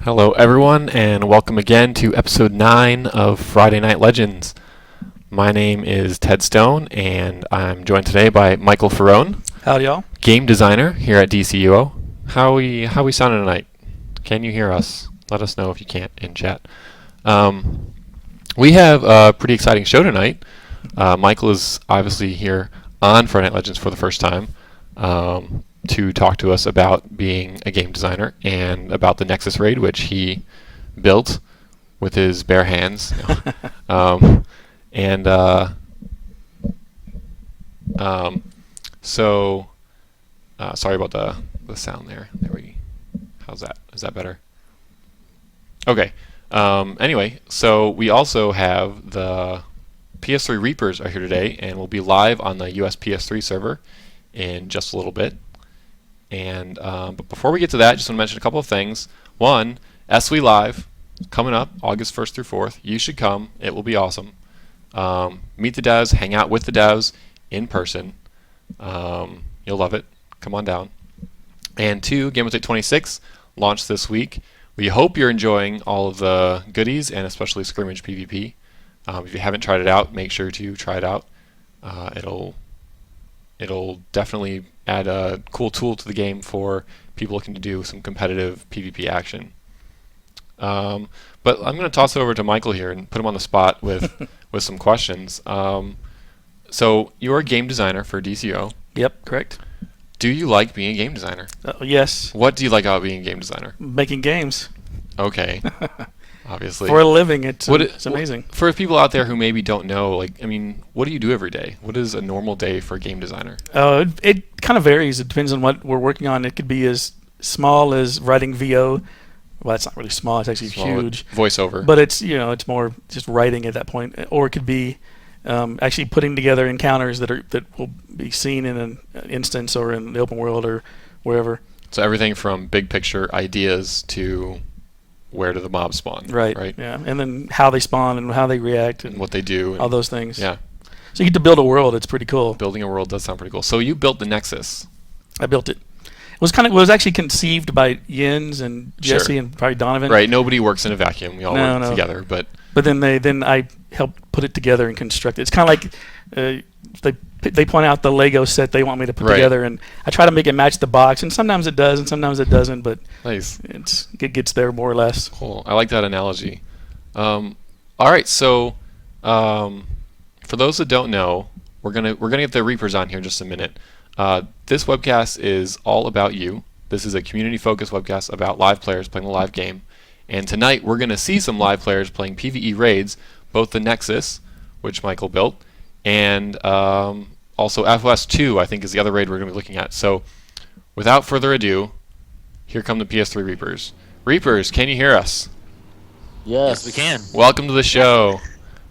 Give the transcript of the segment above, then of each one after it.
Hello, everyone, and welcome again to episode 9 of Friday Night Legends. My name is Ted Stone, and I'm joined today by Michael Ferrone, Howdy, y'all. game designer here at DCUO. How we sounding tonight? Can you hear us? Let us know if you can't in chat. We have a pretty exciting show tonight. Michael is obviously here on Friday Night Legends for the first time. To talk to us about being a game designer and about the Nexus raid, which he built with his bare hands. And sorry about the sound there. How's that? Is that better? Okay. Anyway, so we also have the PS3 Reapers are here today, and we'll be live on the US PS3 server in just a little bit. And but before we get to that, just want to mention a couple of things. One, SW Live coming up August 1st through 4th. You should come. It will be awesome. Meet the devs, hang out with the devs in person. You'll love it. Come on down. And two, Game of Day 26 launched this week. We hope you're enjoying all of the goodies and especially scrimmage PvP. If you haven't tried it out, make sure to try it out. It'll definitely add a cool tool to the game for people looking to do some competitive PvP action. But I'm going to toss it over to Michael here and put him on the spot with with some questions. So you're a game designer for DCO. Yep, correct. Do you like being a game designer? Yes. What do you like about being a game designer? Making games. Okay. Obviously. For a living, it's amazing. For people out there who maybe don't know, what do you do every day? What is a normal day for a game designer? It kind of varies. It depends on what we're working on. It could be as small as writing VO. Well, it's not really small. It's actually huge. Voiceover. But it's more just writing at that point. Or it could be actually putting together encounters that will be seen in an instance or in the open world or wherever. So everything from big picture ideas to where do the mobs spawn? Right. Yeah, and then how they spawn and how they react and what they do. All those things. Yeah. So you get to build a world. It's pretty cool. Building a world does sound pretty cool. So you built the Nexus. I built it. It was actually conceived by Jens and Jesse and probably Donovan. Right. Nobody works in a vacuum. We all work together. But then I helped put it together and construct it. It's kind of like they point out the Lego set they want me to put together, and I try to make it match the box. And sometimes it does, and sometimes it doesn't. But nice. It gets there more or less. Cool. I like that analogy. All right. So for those that don't know, we're gonna get the Reapers on here in just a minute. This webcast is all about you. This is a community-focused webcast about live players playing the live game. And tonight we're going to see some live players playing PvE raids, both the Nexus, which Michael built, and also FOS 2, I think, is the other raid we're going to be looking at. So without further ado, here come the PS3 Reapers. Reapers, can you hear us? Yes, we can. Welcome to the show.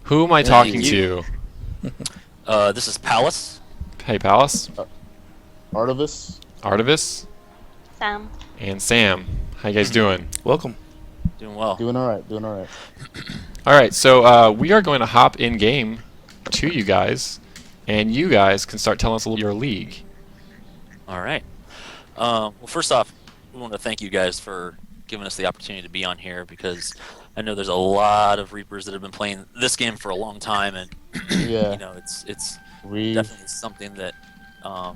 Who am I talking to? This is Palace. Hey, Palace. Artevis. Sam. And Sam. How you guys doing? Welcome. Doing well. Doing all right. All right, so we are going to hop in game to you guys, and you guys can start telling us a little your league. All right. Well, first off, we want to thank you guys for giving us the opportunity to be on here, because I know there's a lot of Reapers that have been playing this game for a long time, and yeah, it's definitely something that a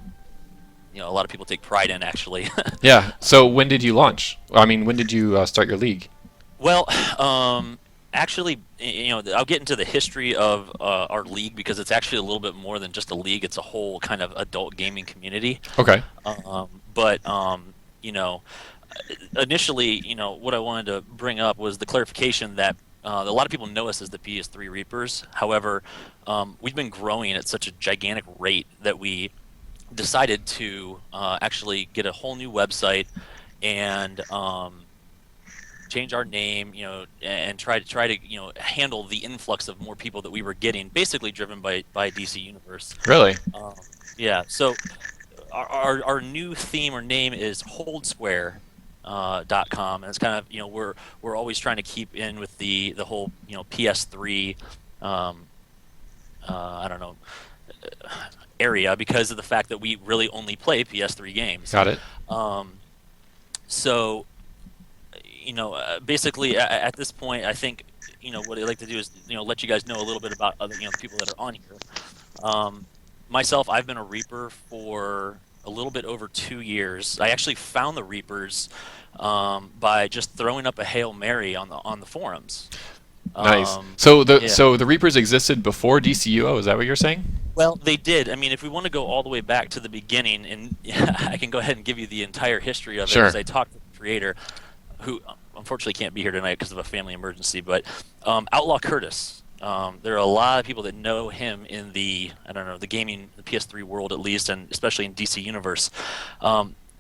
lot of people take pride in, actually. Yeah. So when did you launch? When did you start your league? Well, actually, I'll get into the history of our league, because it's actually a little bit more than just a league. It's a whole kind of adult gaming community. Okay. But initially, what I wanted to bring up was the clarification that a lot of people know us as the PS3 Reapers. However, we've been growing at such a gigantic rate that we decided to actually get a whole new website and change our name, and try to handle the influx of more people that we were getting, basically driven by DC Universe. Really? Yeah. So our new theme or name is holdsquare.com, and it's kind of we're always trying to keep in with the whole PS3 I don't know area, because of the fact that we really only play PS3 games. Got it. So basically at this point, I think what I'd like to do is let you guys know a little bit about other the people that are on here. Myself, I've been a Reaper for a little bit over 2 years. I actually found the Reapers by just throwing up a Hail Mary on the forums. Nice. So yeah. the Reapers existed before DCUO. Is that what you're saying? Well, they did. I mean, if we want to go all the way back to the beginning, and I can go ahead and give you the entire history of it, Sure. as I talked to the creator, who unfortunately can't be here tonight because of a family emergency. But Outlaw Curtis. There are a lot of people that know him in the gaming, the PS3 world at least, and especially in DC Universe.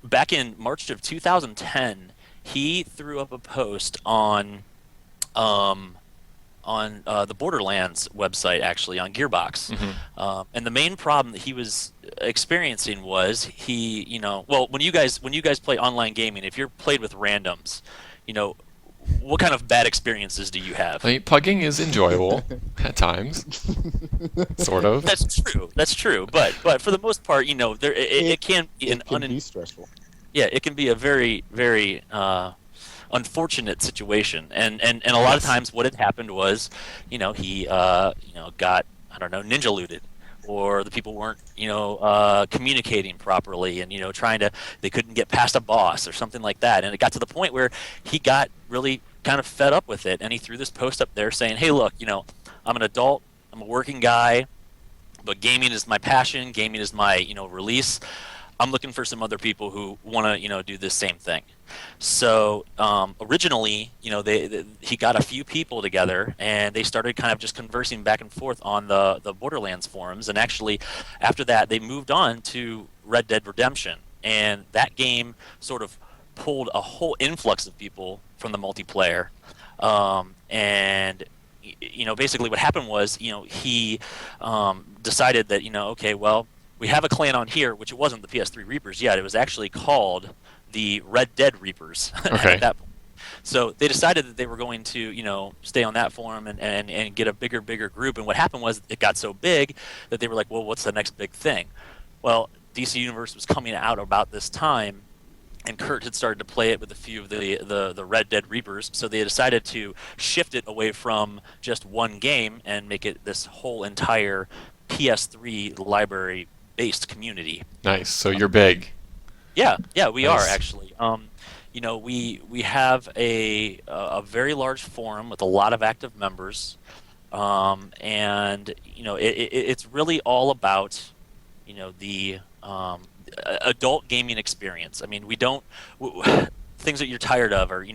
Back in March of 2010, he threw up a post on the Borderlands website, actually on Gearbox, and the main problem that he was experiencing was when you guys play online gaming, if you're played with randoms, what kind of bad experiences do you have? I mean, pugging is enjoyable at times, sort of. That's true. But for the most part, it can be stressful. Yeah, it can be a very, very unfortunate situation, and a lot of times what had happened was, he got ninja looted, or the people weren't communicating properly, and they couldn't get past a boss or something like that, and it got to the point where he got really kind of fed up with it, and he threw this post up there saying, hey, look, I'm an adult, I'm a working guy, but gaming is my passion, gaming is my release. I'm looking for some other people who want to do this same thing. So originally, he got a few people together, and they started kind of just conversing back and forth on the Borderlands forums. And actually, after that, they moved on to Red Dead Redemption, and that game sort of pulled a whole influx of people from the multiplayer. And basically, what happened was, he decided that okay, well, we have a clan on here, which it wasn't the PS3 Reapers yet. It was actually called the Red Dead Reapers at that point. So they decided that they were going to, stay on that forum and get a bigger group. And what happened was it got so big that they were like, well, what's the next big thing? Well, DC Universe was coming out about this time, and Kurt had started to play it with a few of the Red Dead Reapers. So they decided to shift it away from just one game and make it this whole entire PS3 library-based community. Nice. So you're big. Yeah, we Nice. are actually. We have a very large forum with a lot of active members, and it's really all about the adult gaming experience. I mean, we don't things that you're tired of are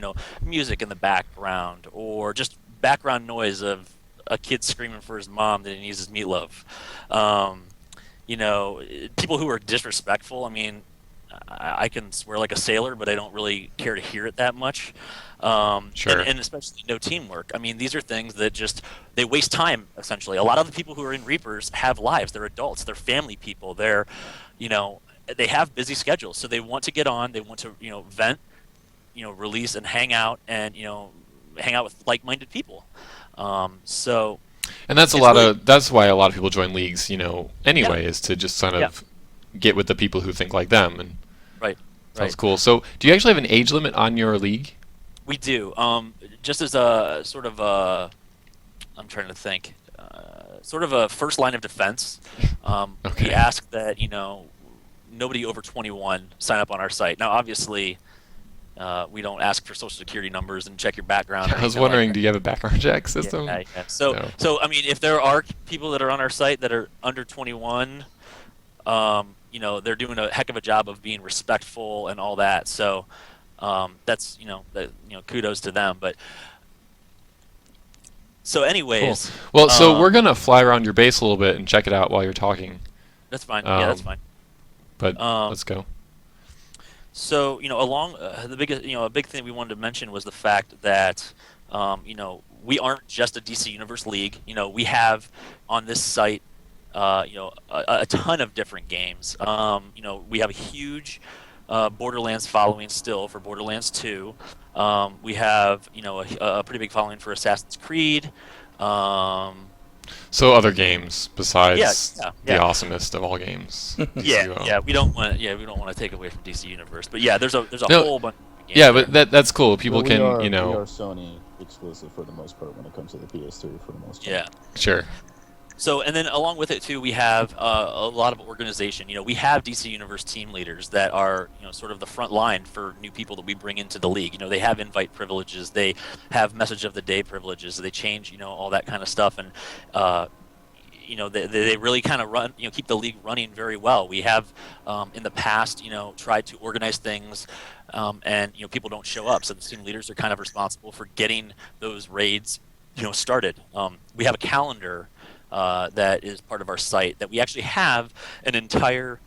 music in the background, or just background noise of a kid screaming for his mom that he needs his meatloaf. People who are disrespectful. I mean, I can swear like a sailor, but I don't really care to hear it that much. Sure. And especially no teamwork. I mean, these are things that they waste time, essentially. A lot of the people who are in Reapers have lives. They're adults. They're family people. They're, they have busy schedules. So they want to get on. They want to, vent, release and hang out, and, hang out with like-minded people. And that's that's why a lot of people join leagues, anyway, is to just kind of get with the people who think like them. And Right. sounds cool. So do you actually have an age limit on your league? We do. Just as a sort of I'm trying to think, sort of a first line of defense. Okay. We ask that nobody over 21 sign up on our site. Now, obviously, we don't ask for social security numbers and check your background. I was wondering, do you have a background check system? Yeah. So I mean, if there are people that are on our site that are under 21, they're doing a heck of a job of being respectful and all that. So that's kudos to them. But so anyways, Cool. Well, so we're gonna fly around your base a little bit and check it out while you're talking. That's fine. Yeah, that's fine. But let's go. So along the biggest, a big thing we wanted to mention was the fact that we aren't just a DC Universe League. We have on this site a ton of different games. We have a huge Borderlands following still for Borderlands 2. We have a pretty big following for Assassin's Creed. So other games besides Yeah. the awesomest of all games. We don't want to take away from DC Universe, but yeah, there's a No. whole bunch of games. Yeah, but that's cool. People Well, can, we are Sony exclusive for the most part when it comes to the PS3 for the most part. Yeah. Sure. So, and then along with it too, we have a lot of organization. We have DC Universe team leaders that are, sort of the front line for new people that we bring into the league. They have invite privileges, they have message of the day privileges, they change, all that kind of stuff, and they really kind of run, keep the league running very well. We have in the past, tried to organize things, and people don't show up, so the team leaders are kind of responsible for getting those raids, started. We have a calendar. That is part of our site that we actually have an entire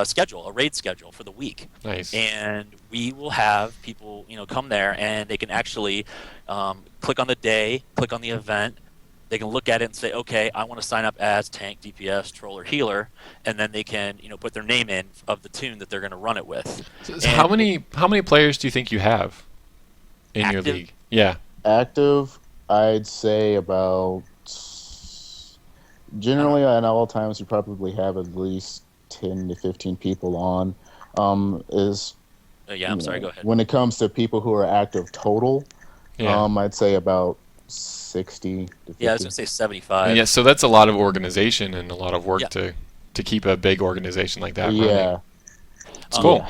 schedule, a raid schedule for the week. Nice. And we will have people, come there and they can actually click on the day, click on the event. They can look at it and say, okay, I want to sign up as tank, DPS, troll, or healer, and then they can, put their name in of the tune that they're going to run it with. So how many players do you think you have in your league? Yeah. Active, I'd say about. Generally, at all times, you probably have at least 10 to 15 people on. Yeah, I'm sorry, go ahead. When it comes to people who are active total, I'd say about 60 to 50. Yeah, I was going to say 75. And yeah, so that's a lot of organization and a lot of work to keep a big organization like that running. Yeah. It's cool.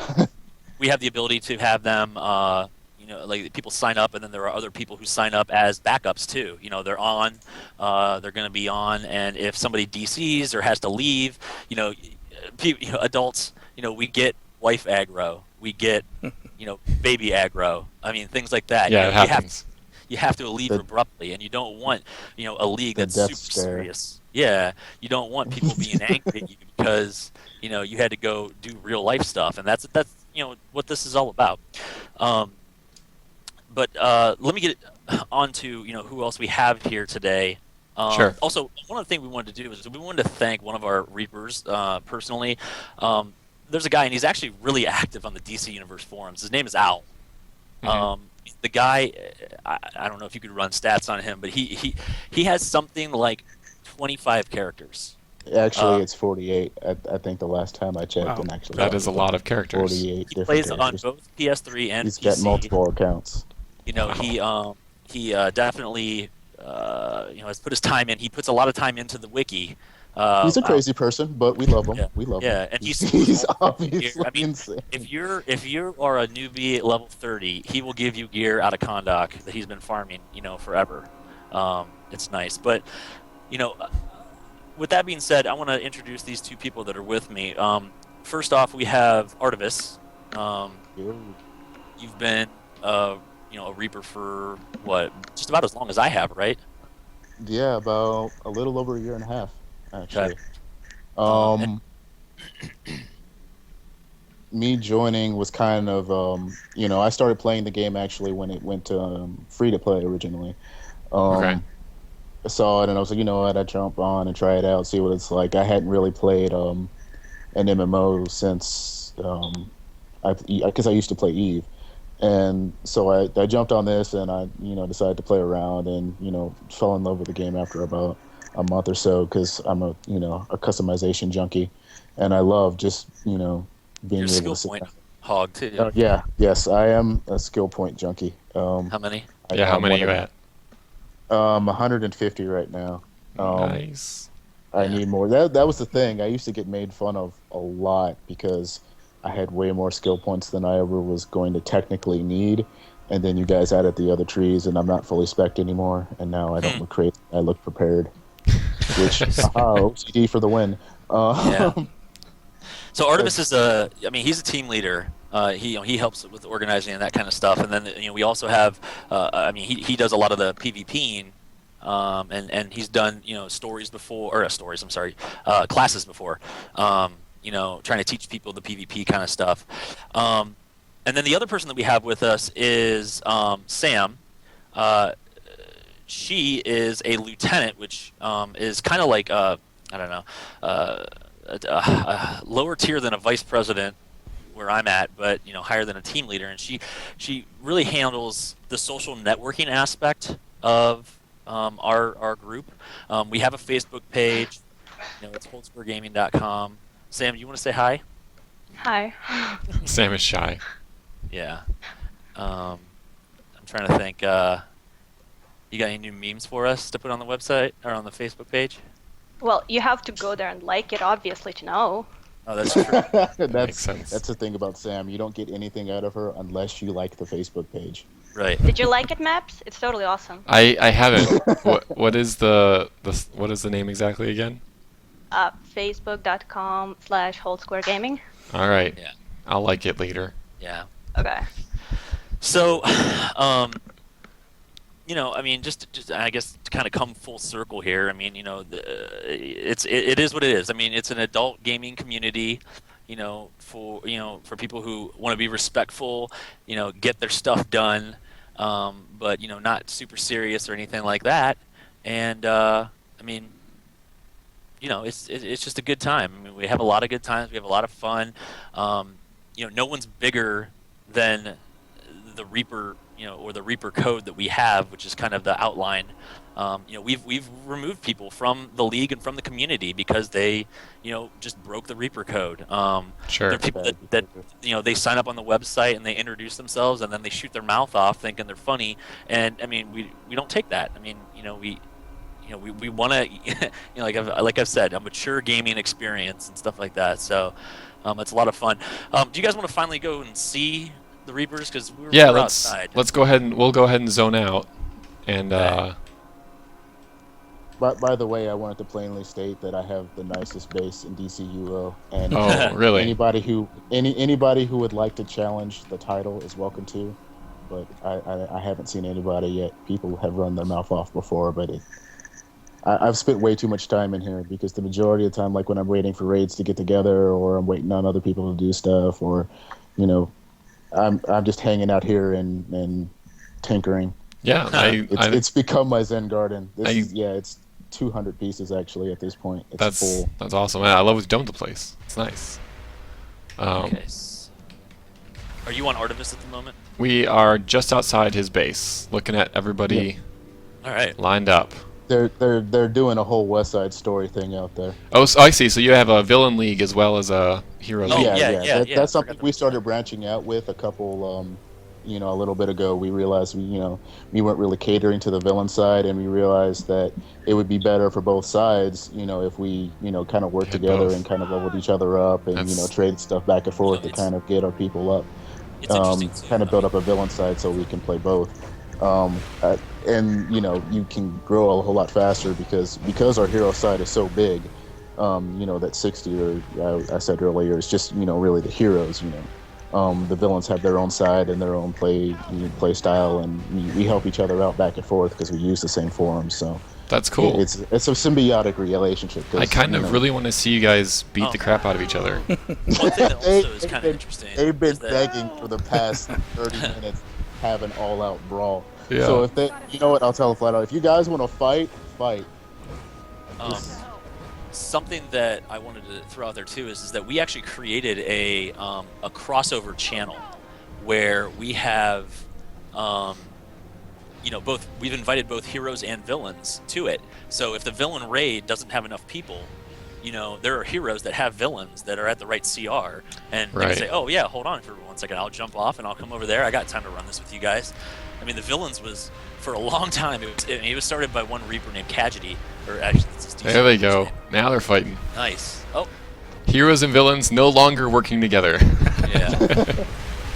We have the ability to have them, like people sign up, and then there are other people who sign up as backups too. They're on, they're going to be on, and if somebody DCs or has to leave, adults, we get wife aggro, we get, baby aggro. I mean, things like that. Yeah, it happens. You have to leave abruptly, and you don't want, a league that's super serious. Yeah, you don't want people being angry at you because, you had to go do real life stuff, and that's what this is all about. But let me get on to who else we have here today. Sure. Also, one of the things we wanted to do is we wanted to thank one of our Reapers personally. There's a guy, and he's actually really active on the DC Universe forums. His name is Owl. Mm-hmm. The guy, I don't know if you could run stats on him, but he has something like 25 characters. Actually, it's 48. I think the last time I checked, Wow. and actually That is a lot of characters. 48 He different plays characters. on both PS3 and He's PC. got multiple accounts. He definitely has put his time in. He puts a lot of time into the wiki. He's a crazy person, but we love him. Yeah. We love him. Yeah, and he's obviously I mean, insane. if you are a newbie at level 30, he will give you gear out of Kondak that he's been farming, forever. It's nice, but with that being said, I want to introduce these two people that are with me. First off, we have Artemis. You've been a Reaper for what, just about as long as I have, right? Yeah, about a little over a year and a half, actually. Okay. Me joining was kind of, I started playing the game actually when it went to free to play originally. Okay. I saw it and I was like, you know what, I'd jump on and try it out, see what it's like. I hadn't really played an MMO since, because I used to play Eve. And so I jumped on this and I, decided to play around and, fell in love with the game after about a month or so because I'm a customization junkie. And I love just, being You're able a to skill sit point down. hog too. Yes, I am a skill point junkie. How many? How many are you at? 150 right now. Nice. I need more. That was the thing. I used to get made fun of a lot because I had way more skill points than I ever was going to technically need. And then you guys added the other trees, and I'm not fully spec'd anymore. And now I don't look crazy. I look prepared. Which, OCD for the win. Yeah. So Artemis is he's a team leader. He helps with organizing and that kind of stuff. And then we also have he does a lot of the PvPing, and he's done classes before. Trying to teach people the PvP kind of stuff. And then the other person that we have with us is Sam. She is a lieutenant, which is kind of like lower tier than a vice president where I'm at, but higher than a team leader. And she really handles the social networking aspect of our group. We have a Facebook page. It's holdspergaming.com. Sam, do you want to say hi? Hi. Sam is shy. Yeah. I'm trying to think. You got any new memes for us to put on the website or on the Facebook page? Well, you have to go there and like it, obviously, to know. Oh, that's true. Makes sense. That's the thing about Sam. You don't get anything out of her unless you like the Facebook page. Right. Did you like it, Maps? It's totally awesome. I haven't. What is the what is the name exactly again? Facebook.com/holdsquaregaming. All right. Yeah. I'll like it later. Yeah. Okay. So, you know, I mean, just I guess to kind of come full circle here. I mean, you know, it is what it is. I mean, it's an adult gaming community. You know, for people who want to be respectful, you know, get their stuff done, but you know, not super serious or anything like that. And I mean, you know, it's just a good time. I mean, we have a lot of good times. We have a lot of fun. You know, no one's bigger than the Reaper, you know, or the Reaper code that we have, which is kind of the outline. You know, we've removed people from the league and from the community because they, you know, just broke the Reaper code. Sure. There are people that you know, they sign up on the website and they introduce themselves and then they shoot their mouth off thinking they're funny. And I mean, we don't take that. I mean, you know, we want to, you know, like I've said, a mature gaming experience and stuff like that. So it's a lot of fun. Do you guys want to finally go and see the Reapers? Because we're outside. Let's go ahead and we'll go ahead and zone out. And By the way, I wanted to plainly state that I have the nicest base in DC Euro, and oh, really? anybody who would like to challenge the title is welcome to. But I haven't seen anybody yet. People have run their mouth off before, but I've spent way too much time in here because the majority of the time, like when I'm waiting for raids to get together, or I'm waiting on other people to do stuff, or you know, I'm just hanging out here and tinkering. Yeah, it's become my Zen garden. It's 200 pieces actually at this point. It's full. That's awesome. I love what you've done with the place. It's nice. Okay. Are you on Artemis at the moment? We are just outside his base, looking at everybody All right. lined up. They're doing a whole West Side Story thing out there. Oh, so I see. So you have a villain league as well as a hero Oh, league. yeah. That's something we started branching out with a couple, a little bit ago. We realized we weren't really catering to the villain side, and we realized that it would be better for both sides, if we, kind of work Yeah, together both. and kind of leveled each other up and, trade stuff back and forth to kind of get our people up. It's interesting too. Kind of build up a villain side so we can play both. And you can grow a whole lot faster because our hero side is so big. That 60 or I said earlier is just really the heroes. The villains have their own side and their own play style, and we help each other out back and forth because we use the same forums. So That's cool. it's a symbiotic relationship. I kind of really want to see you guys beat the crap out of each other. One thing that also is kind of interesting. They've been is that- begging for the past 30 minutes to have an all-out brawl. Yeah. So if they, I'll tell them flat out. If you guys want to fight. Something that I wanted to throw out there too is that we actually created a crossover channel where we have both. We've invited both heroes and villains to it. So if the villain raid doesn't have enough people, there are heroes that have villains that are at the right CR, and they can say, "Oh yeah, hold on for 1 second. I'll jump off and I'll come over there. I got time to run this with you guys." I mean, the villains was for a long time. It was started by one Reaper named Kajity, or actually, it's his There they go. name. Now they're fighting. Nice. Oh, Heroes and villains no longer working together. yeah.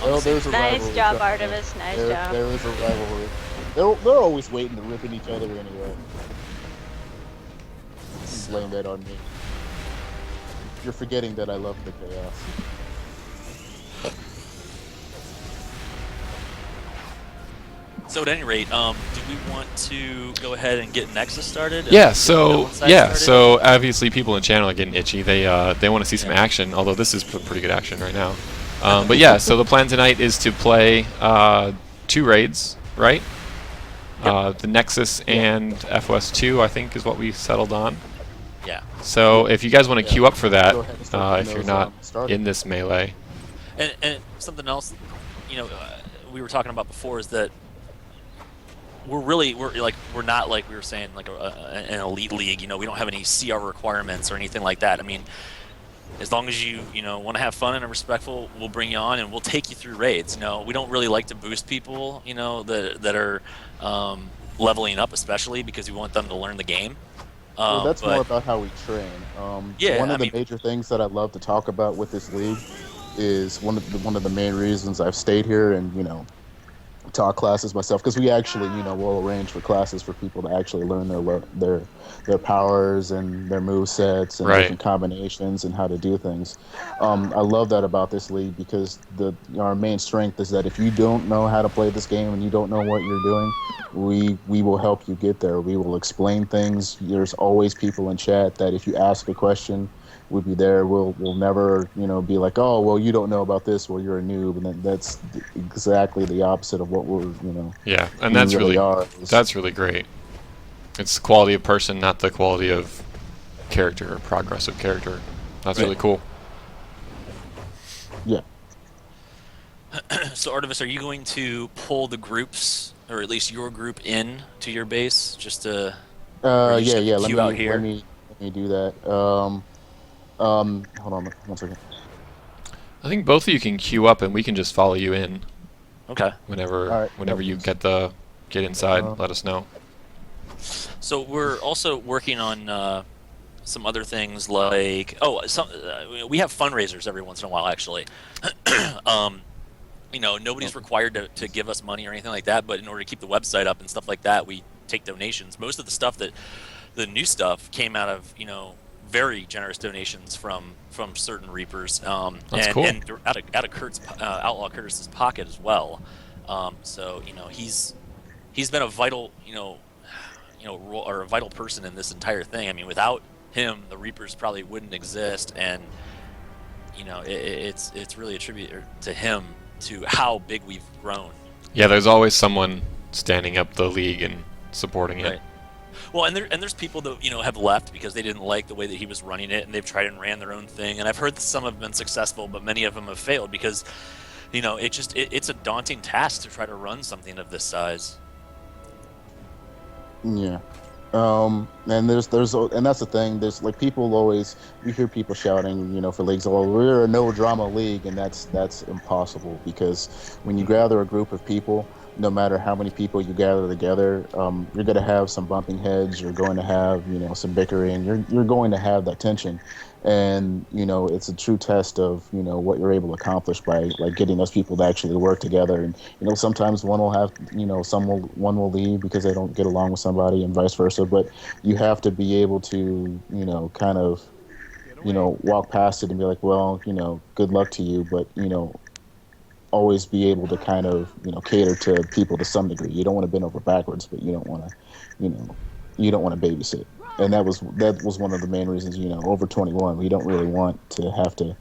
Well, there's a Nice rivalry. job, Artemis. Nice job. There is a rivalry. They're always waiting to rip at each other anyway. Blame that on me. You're forgetting that I love the chaos. So at any rate, do we want to go ahead and get Nexus started? Yeah, Get so the villain side started? obviously people in the channel are getting itchy. They want to see some action, although this is pretty good action right now. But yeah, so the plan tonight is to play 2 raids, right? The Nexus and FOS 2, I think, is what we settled on. Yeah. So if you guys want to queue up for that, Go ahead and start if getting you're those, not started. in this melee. And something else, we were talking about before is that we're not like we were saying like an elite league. We don't have any CR requirements or anything like that. I mean, as long as you want to have fun and are respectful, we'll bring you on and we'll take you through raids. We don't really like to boost people, that are leveling up, especially because we want them to learn the game. Well, that's but more about how we train. yeah, One I of the mean, major things that I love to talk about with this league is one of the main reasons I've stayed here and taught classes myself, because we actually will arrange for classes for people to actually learn their powers and their move sets and Right. different combinations and how to do things. I love that about this league, because our main strength is that if you don't know how to play this game and you don't know what you're doing, we will help you get there. We will explain things. There's always people in chat that if you ask a question, we'll be there. We'll never be like, oh well, you don't know about this, well you're a noob, and that's exactly the opposite of what we're Yeah, and we that's really really are. that's really great. It's the quality of person, not the quality of character or progress of character. That's Right. really cool. Yeah. So Artemis, are you going to pull the groups, or at least your group, in to your base just to? Or are you just Yeah, gonna yeah. queue out here? Let me do that. Hold on 1 second. I think both of you can queue up, and we can just follow you in Okay. whenever All right. whenever you get inside. Uh, Let us know. So we're also working on some other things like we have fundraisers every once in a while, actually. Nobody's required to give us money or anything like that, but in order to keep the website up and stuff like that, we take donations. Most of the new stuff came out of very generous donations from certain Reapers, That's cool. and out of Kurt's Outlaw Curtis's pocket as well. So he's been a vital role, or a vital person in this entire thing. I mean, without him, the Reapers probably wouldn't exist, and it's really a tribute to him to how big we've grown. Yeah, there's always someone standing up the league and supporting it. Right. Well, and there's people that have left because they didn't like the way that he was running it, and they've tried and ran their own thing. And I've heard that some have been successful, but many of them have failed because it's a daunting task to try to run something of this size. Yeah. And and that's the thing. There's like people always, you hear people shouting, for leagues, oh, we're a no drama league, and that's impossible, because when you gather a group of people, no matter how many people you gather together, you're going to have some bumping heads. You're going to have some bickering. You're going to have that tension, and it's a true test of what you're able to accomplish by like getting those people to actually work together. And sometimes one will have one will leave because they don't get along with somebody, and vice versa. But you have to be able to kind of walk past it and be like, well, good luck to you, but always be able to kind of cater to people to some degree. You don't want to bend over backwards, but you don't want to you don't want to babysit. And that was one of the main reasons. Over 21, we don't really want to have to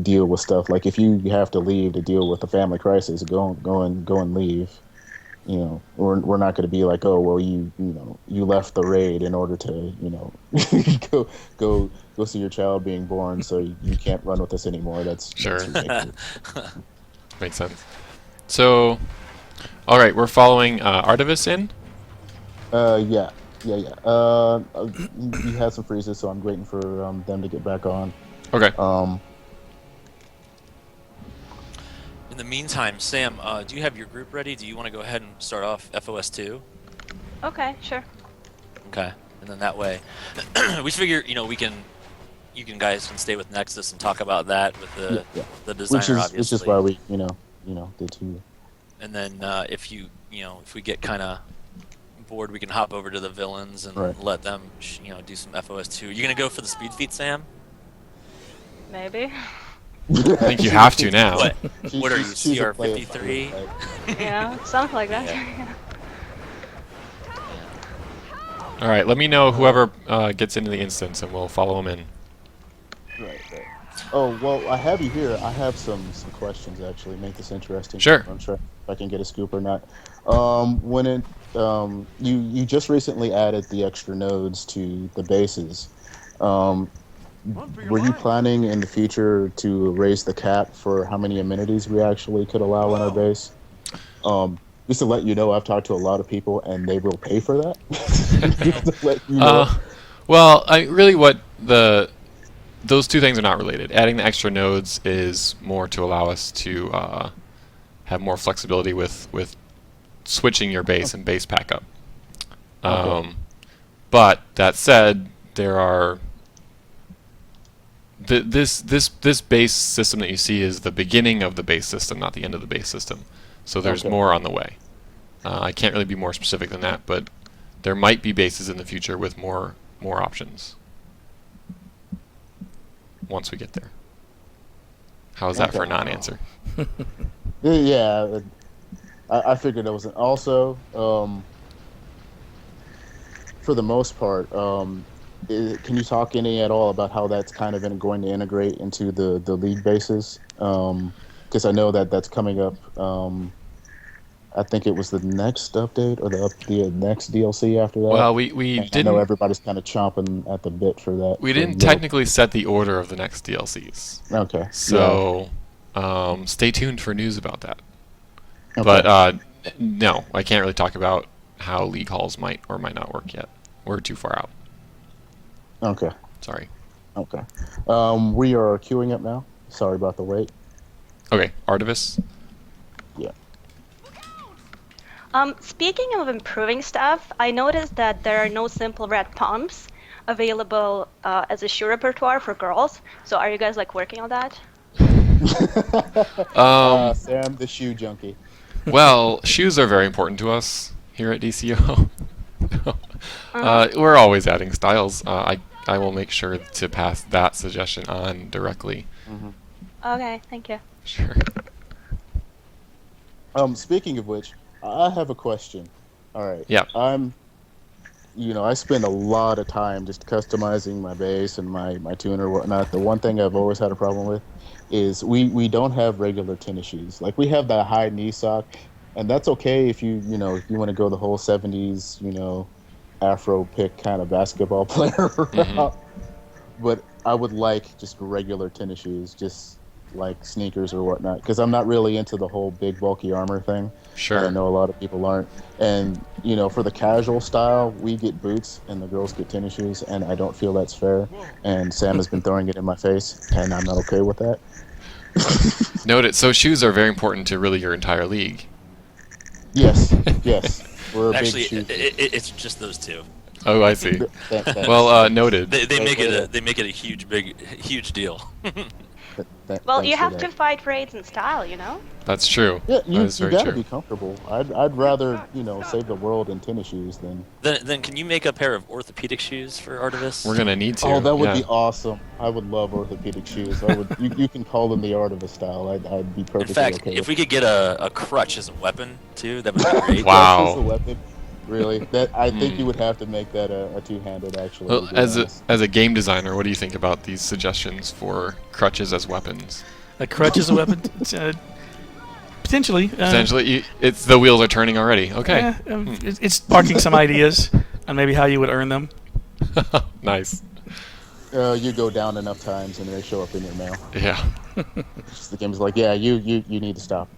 deal with stuff like, if you have to leave to deal with a family crisis, go and leave. We're not going to be like, oh well, you left the raid in order to go see your child being born, so you can't run with us anymore. That's Sure. that's ridiculous. Makes sense. So, all right, we're following Artemis in. Yeah. He had some freezes, so I'm waiting for them to get back on. Okay. In the meantime, Sam, do you have your group ready? Do you want to go ahead and start off FOS 2? Okay, sure. Okay, and then that way, we figure you guys can stay with Nexus and talk about that with the designer, obviously. Which is why we did too. And then if we get kind of bored, we can hop over to the villains and Right. let them do some FOS 2. You gonna go for the speed feat, Sam? Maybe. I think you have to now. What? What are you, she's a player, CR53? right? Yeah, something like that. Yeah. All right, let me know whoever gets into the instance, and we'll follow them in. Right. Oh well, I have you here. I have some questions actually. Make this interesting. Sure. I'm sure if I can get a scoop or not. When it you just recently added the extra nodes to the bases. Were you planning in the future to raise the cap for how many amenities we actually could allow in our base? Just to let you know, I've talked to a lot of people, and they will pay for that. Just to let you know. Well, what those two things are not related. Adding the extra nodes is more to allow us to have more flexibility with switching your base and base backup. Okay. But that said, there are this base system that you see is the beginning of the base system, not the end of the base system. So there's Okay. more on the way. I can't really be more specific than that, but there might be bases in the future with more options once we get there. How's that for a Okay. non-answer? Yeah, I figured that was also for the most part. Can you talk any at all about how that's kind of going to integrate into the league bases? Because I know that that's coming up. I think it was the next update or the next DLC after that. Well, we And I know didn't everybody's kind of chomping at the bit for that. we for didn't little- technically set the order of the next DLCs. Okay. So stay tuned for news about that. Yeah. But Okay. no, I can't really talk about how league halls might or might not work yet. We're too far out. Okay. Sorry. Okay. We are queuing up now. Sorry about the wait. Okay, Artevis. Yeah. Speaking of improving stuff, I noticed that there are no simple red pumps available as a shoe repertoire for girls. So are you guys like working on that? Sam, the shoe junkie. Well, shoes are very important to us here at DCO. We're always adding styles. I will make sure to pass that suggestion on directly. Okay, thank you. Sure. Speaking of which, I have a question. All right. Yeah. I spend a lot of time just customizing my bass and my tuner and whatnot. The one thing I've always had a problem with is we don't have regular tennis shoes. Like we have the high knee sock, and that's okay if you want to go the whole 70s, Afro pick kind of basketball player route. But I would like just regular tennis shoes, just like sneakers or whatnot, because I'm not really into the whole big bulky armor thing. Sure. And I know a lot of people aren't. And for the casual style, we get boots and the girls get tennis shoes, and I don't feel that's fair. And Sam has been throwing it in my face, and I'm not okay with that. Noted. So shoes are very important to really your entire league. Yes. We're a Actually, big shoe. it's just those two. Oh, I see. Thanks. Well, noted. They make Wait, it they make it a huge deal. Well, Thanks you for have that. to fight raids in style, you know? That's true. Yeah, That you is very gotta true. be comfortable. I'd rather save the world in tennis shoes than. Then can you make a pair of orthopedic shoes for Artevis? We're gonna need to. Oh, that would yeah. be awesome. I would love orthopedic shoes. I would. you can call them the art of a style. I'd be In perfectly fact, okay. if we could get a crutch as a weapon too, that would be great. Wow. That's just a weapon. Really, that I think you would have to make that a two-handed actually. Well, to be as honest. a game designer, what do you think about these suggestions for crutches as weapons? A crutch is a weapon. Potentially. Essentially, it's the wheels are turning already. Okay. Yeah, it's sparking some ideas on maybe how you would earn them. Nice. You go down enough times and they show up in your mail. Yeah. Just the game's like, yeah, you need to stop.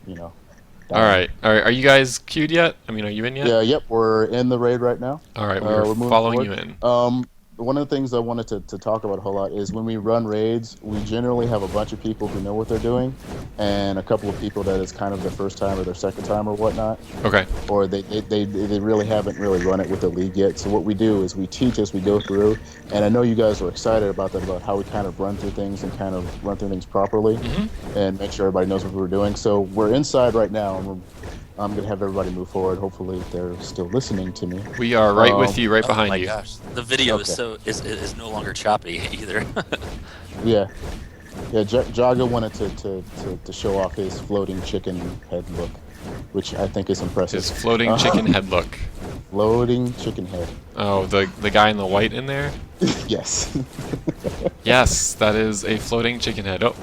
All right. Are you guys queued yet? I mean, are you in yet? Yeah. Yep. We're in the raid right now. All right. We're We're moving following forward. you in. One of the things I wanted to talk about a whole lot is when we run raids, we generally have a bunch of people who know what they're doing, and a couple of people that it's kind of their first time or their second time or whatnot, Okay. or they really haven't really run it with the league yet. So what we do is we teach as we go through, and I know you guys were excited about that, about how we kind of run through things and kind of run through things properly and make sure everybody knows what we're doing. So we're inside right now, and I'm going to have everybody move forward. Hopefully they're still listening to me. We are right with you, right Oh behind my you. gosh, the video Okay. is no longer choppy either. Yeah. Jaga wanted to show off his floating chicken head look, which I think is impressive. His floating chicken head look. Floating chicken head. Oh, the guy in the white in there? Yes. Yes, that is a floating chicken head. Oh,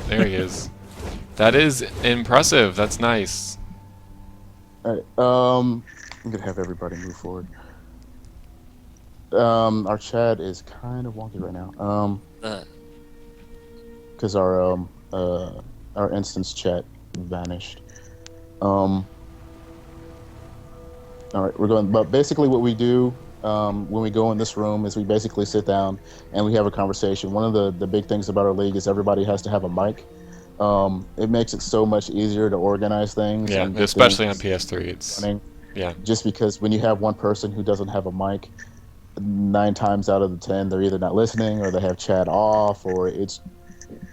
there he is. That is impressive. That's nice. All right. I'm gonna have everybody move forward. Our chat is kind of wonky right now. Because our instance chat vanished. All right, we're going. But basically, what we do when we go in this room is we basically sit down and we have a conversation. One of the big things about our league is everybody has to have a mic. It makes it so much easier to organize things. Yeah, and get especially on things PS3. It's running. yeah, Just because when you have one person who doesn't have a mic, 9 times out of the 10, they're either not listening or they have chat off, or it's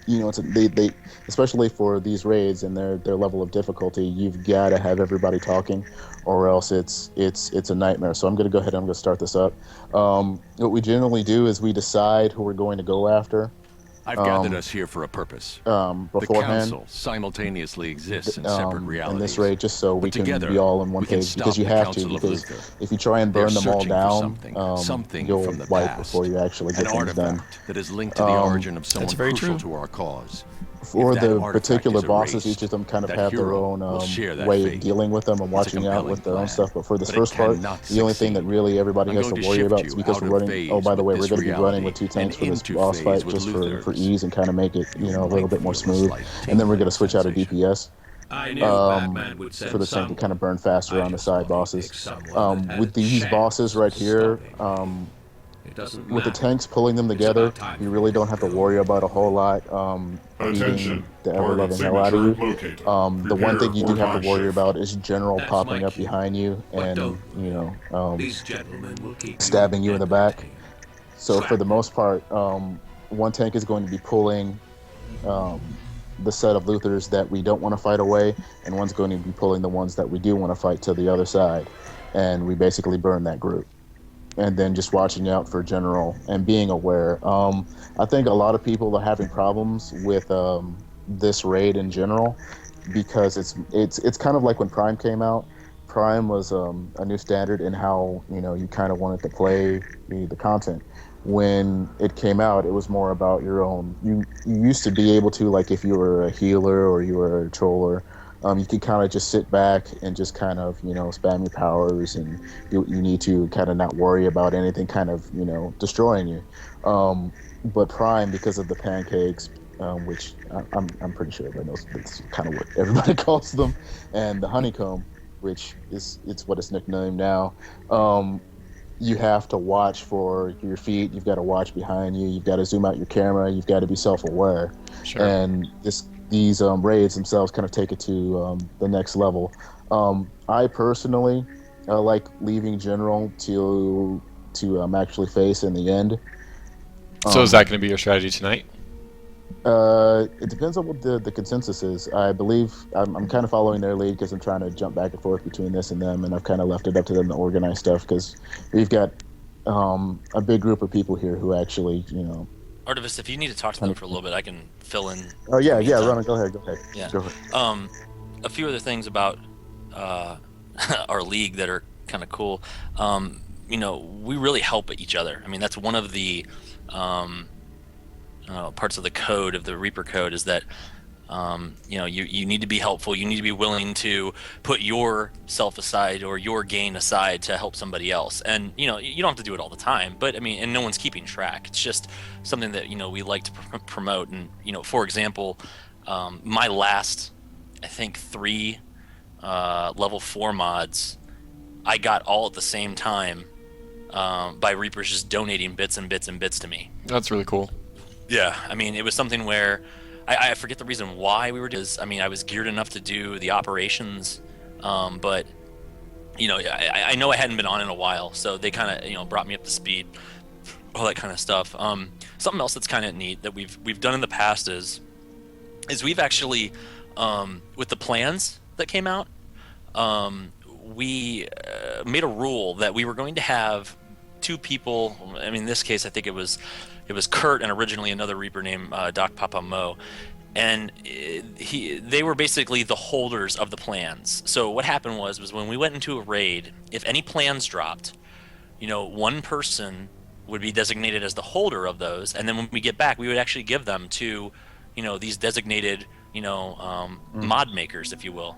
they especially for these raids and their level of difficulty, you've got to have everybody talking, or else it's a nightmare. So I'm going to go ahead and I'm going to start this up. What we generally do is we decide who we're going to go after. I've gathered us here for a purpose. Beforehand. The council simultaneously exists in separate realities. In this raid, just so we can together, be all on one we can page, because stop you the have to. Council of Because Luther. if you try and They're burn them all searching for down, something you'll from the wipe past. before you actually get An things done. artifact that is linked to the origin of someone very crucial true. to our cause. For If that the artifact particular is bosses, erased, each of them kind of that have their hero own will share that way fate. of dealing with them and It's a watching out compelling with their own plan, stuff. But for this but it first part, cannot the only thing that succeed. really everybody I'm has going to to worry shift about you is because out we're of running. phase Oh, by the way, with we're this going to be running with reality 2 tanks for and this into boss phase fight, with just for Luther's. ease and kind of make it a little bit more feel a smooth. slight And then we're going to tingling switch out of sensation. DPS. I knew Batman would For send this thing to someone. kind of burn faster I on the just side thought he'd bosses. pick someone that had With a these chance bosses right of here, stopping. It doesn't with the matter. tanks pulling them It's together, about time you for really you don't to have to go. worry about a whole lot beating Attention. the Target ever-loving hell out of signature you. located. The one thing you do Prepare have for to worry shift. about is general That's popping my up cue. behind you But and, don't These gentlemen will keep stabbing you in the back. entertained. So for Slap the most part, one tank is going to be pulling the set of Luthers that we don't want to fight away, and one's going to be pulling the ones that we do want to fight to the other side. And we basically burn that group. And then just watching out for general and being aware. I think a lot of people are having problems with this raid in general, because it's kind of like when Prime came out. Prime was a new standard in how you kind of wanted to play the content. When it came out, it was more about your own. You used to be able to, like, if you were a healer or you were a troller, you could kind of just sit back and just kind of spam your powers, and you need to kind of not worry about anything kind of destroying you. But Prime, because of the pancakes, which I'm pretty sure everybody knows that's kind of what everybody calls them, and the honeycomb, which it's what it's nicknamed now. You have to watch for your feet. You've got to watch behind you. You've got to zoom out your camera. You've got to be self-aware. Sure. And these raids themselves kind of take it to the next level. I personally like leaving general to actually face in the end. So is that going to be your strategy tonight? It depends on what the consensus is. I believe I'm kind of following their lead because I'm trying to jump back and forth between this and them, and I've kind of left it up to them to organize stuff because we've got a big group of people here who actually, Artemis, if you need to talk to them for a little bit, I can fill in. Oh yeah, in the meantime. Ronan, go ahead. Yeah. Go ahead. A few other things about our league that are kind of cool. We really help each other. I mean, that's one of the parts of the code, of the Reaper code, is that you need to be helpful. You need to be willing to put yourself aside or your gain aside to help somebody else. And you don't have to do it all the time, but I mean, and no one's keeping track. It's just something that we like to promote. And for example, my last, I think, 3 level 4 mods, I got all at the same time by Reapers just donating bits and bits and bits to me. That's really cool. Yeah, I mean, it was something where I forget the reason why we were doing this. I mean, I was geared enough to do the operations, but I know I hadn't been on in a while, so they kind of brought me up to speed, all that kind of stuff. Something else that's kind of neat that we've done in the past is we've actually with the plans that came out, we made a rule that we were going to have 2 people. I mean, in this case, I think it was Kurt and originally another Reaper named Doc Papa Mo, and they were basically the holders of the plans. So what happened was when we went into a raid, if any plans dropped, one person would be designated as the holder of those, and then when we get back, we would actually give them to these designated mod makers, if you will.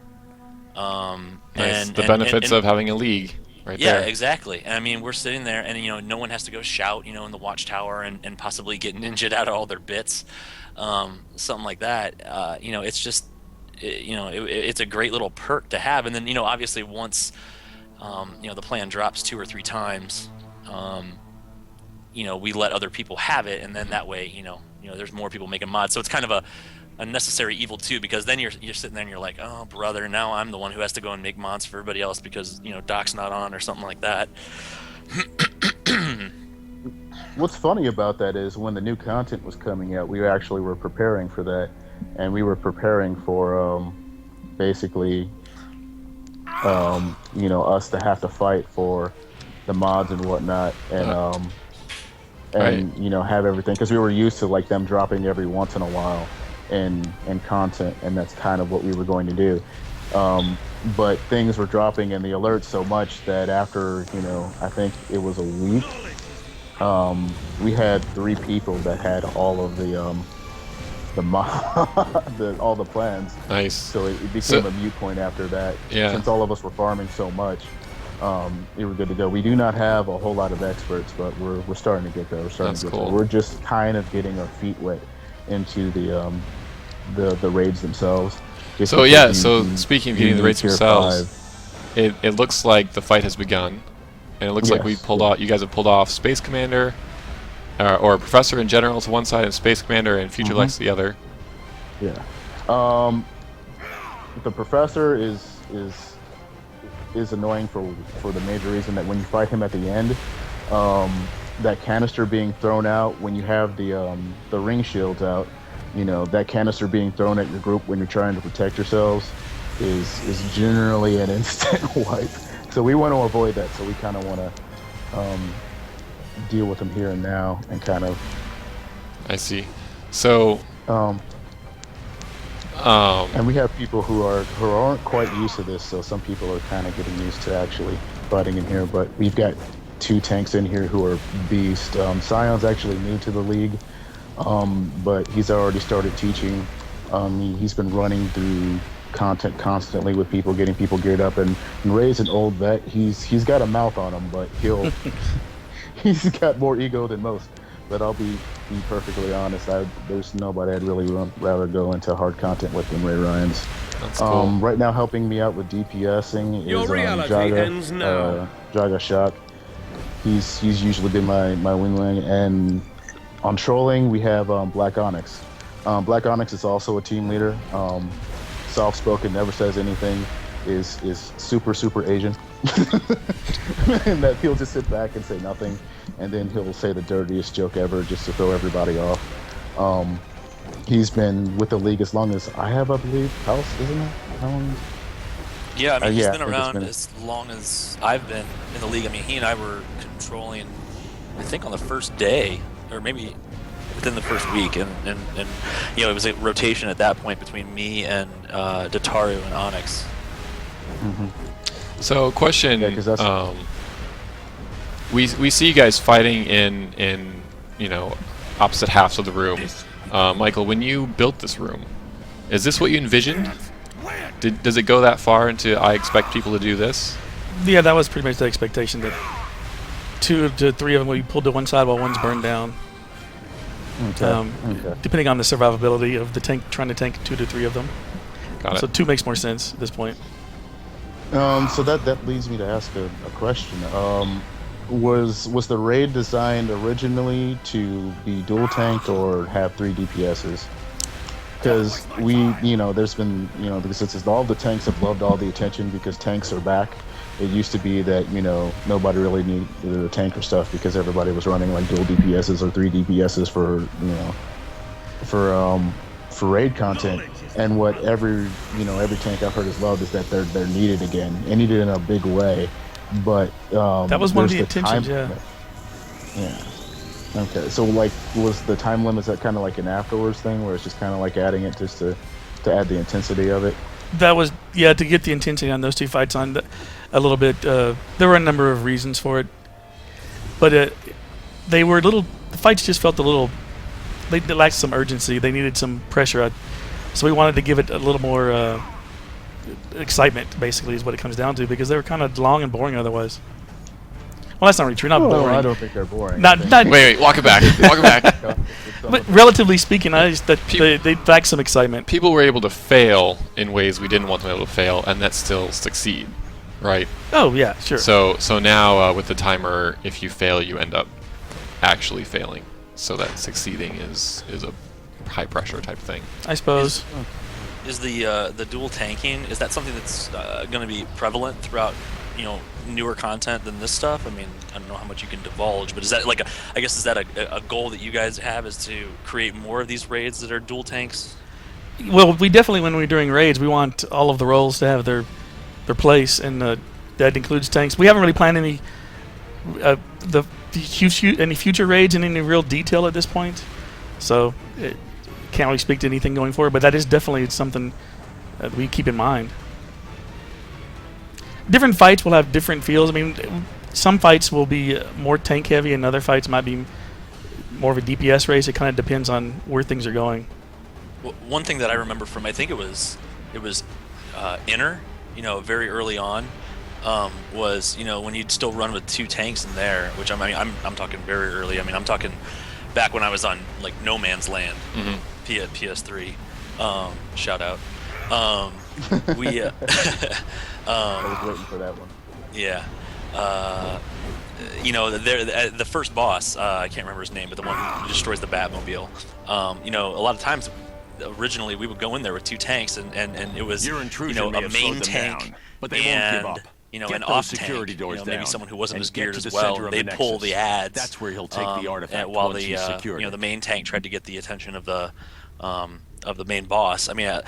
Nice. And The benefits of having a league. Right yeah, there. exactly. And I mean, we're sitting there, and no one has to go shout, in the watchtower and possibly get ninja'd out of all their bits, something like that. It's just, it's a great little perk to have. And then, obviously, once, the plan drops 2 or 3 times, we let other people have it, and then that way, there's more people making mods. So it's kind of a necessary evil too, because then you're sitting there and you're like, oh brother, now I'm the one who has to go and make mods for everybody else because Doc's not on or something like that. What's funny about that is when the new content was coming out, we actually were preparing for that, and we were preparing for basically us to have to fight for the mods and whatnot, and have everything, because we were used to like them dropping every once in a while in content, and that's kind of what we were going to do. But things were dropping in the alerts so much that after I think it was a week, we had 3 people that had all of all the plans. Nice. So it became a mute point after that. Yeah. Since all of us were farming so much, we were good to go. We do not have a whole lot of experts, but we're starting to get there. That's cool. We're just kind of getting our feet wet into the raids themselves. So yeah. So speaking of getting the raids themselves, it looks like the fight has begun, and it looks like you guys have pulled off Space Commander, or Professor in general to one side, and Space Commander and Future Lex the other. Yeah. The Professor is annoying for the major reason that when you fight him at the end, that canister being thrown out when you have the ring shields out, that canister being thrown at your group when you're trying to protect yourselves is generally an instant wipe. So we want to avoid that. So we kind of want to deal with them here and now and kind of. I see. So. And we have people who aren't quite used to this, so some people are kind of getting used to actually fighting in here. But we've got 2 tanks in here who are beast. Scion's actually new to the league, but he's already started teaching. He's been running through content constantly with people, getting people geared up. And Ray's an old vet. He's got a mouth on him, but he's got more ego than most. But I'll be perfectly honest, there's nobody I'd really rather go into hard content with than Ray Ryans. That's cool. Right now, helping me out with DPSing is Jaga Shock. He's usually been my wingman, and on trolling we have Black Onyx. Black Onyx is also a team leader. Soft-spoken, never says anything. Is super Asian, and that he'll just sit back and say nothing, and then he'll say the dirtiest joke ever just to throw everybody off. He's been with the league as long as I have, I believe. House, isn't it? How long? Yeah, I mean, he's been around as long as I've been in the league. I mean, he and I were controlling, I think, on the first day, or maybe within the first week, and it was a rotation at that point between me and Dataru and Onyx. So, question: we see you guys fighting in opposite halves of the room. Michael, when you built this room, is this what you envisioned? Does it go that far into I expect people to do this? Yeah, that was pretty much the expectation, that 2 to 3 of them will be pulled to one side while one's burned down. Okay. Depending on the survivability of the tank, trying to tank 2 to 3 of them. Got it. So 2 makes more sense at this point. So that leads me to ask a question. Was the raid designed originally to be dual tanked or have 3 DPSs? Because there's been, since all the tanks have loved all the attention because tanks are back. It used to be that, nobody really needed a tank or stuff because everybody was running like dual DPSs or 3 DPSs for raid content. And what every tank I've heard is loved is that they're needed again, and needed in a big way. But that was one of the intentions, yeah. Okay, so was the time limit that kind of like an afterwards thing, where it's just kind of like adding it just to add the intensity of it? That was, to get the intensity on those 2 fights on a little bit. There were a number of reasons for it, but they were the fights just felt a little, they lacked some urgency. They needed some pressure. So we wanted to give it a little more excitement, basically, is what it comes down to, because they were kind of long and boring otherwise. Well, that's not really true. Not boring. I don't think they're boring. Wait, walk it back. Walk it back. But relatively speaking, they lack some excitement. People were able to fail in ways we didn't want them able to fail, and that still succeed. right? Oh yeah, sure. So now with the timer, if you fail, you end up actually failing. So that succeeding is a high pressure type thing. I suppose. Is the dual tanking, is that something that's going to be prevalent throughout, newer content than this stuff? I mean, I don't know how much you can divulge, but is that I guess is that a goal that you guys have, is to create more of these raids that are dual tanks? Well, we definitely, when we're doing raids, we want all of the roles to have their place, and that includes tanks. We haven't really planned any any future raids in any real detail at this point, so can't really speak to anything going forward. But that is definitely something that we keep in mind. Different fights will have different feels. I mean, some fights will be more tank heavy, and other fights might be more of a DPS race. It kind of depends on where things are going. Well, one thing that I remember from, I think it was Inner, very early on, was when you'd still run with 2 tanks in there, which I'm talking very early. I mean, I'm talking back when I was on like No Man's Land, PS3. Shout out. We I was waiting for that one. Yeah. The first boss, I can't remember his name, but the one who destroys the Batmobile. A lot of times, originally we would go in there with 2 tanks, and it was Your intrusion may a have main slowed them tank down, but they and won't give up. Get an those off security tank. doors Maybe down someone who wasn't and as get geared to as the well. center of the They'd pull nexus. the ads. That's where he'll take the artifact while once he's secured it. the main tank tried to get the attention of the main boss. I mean,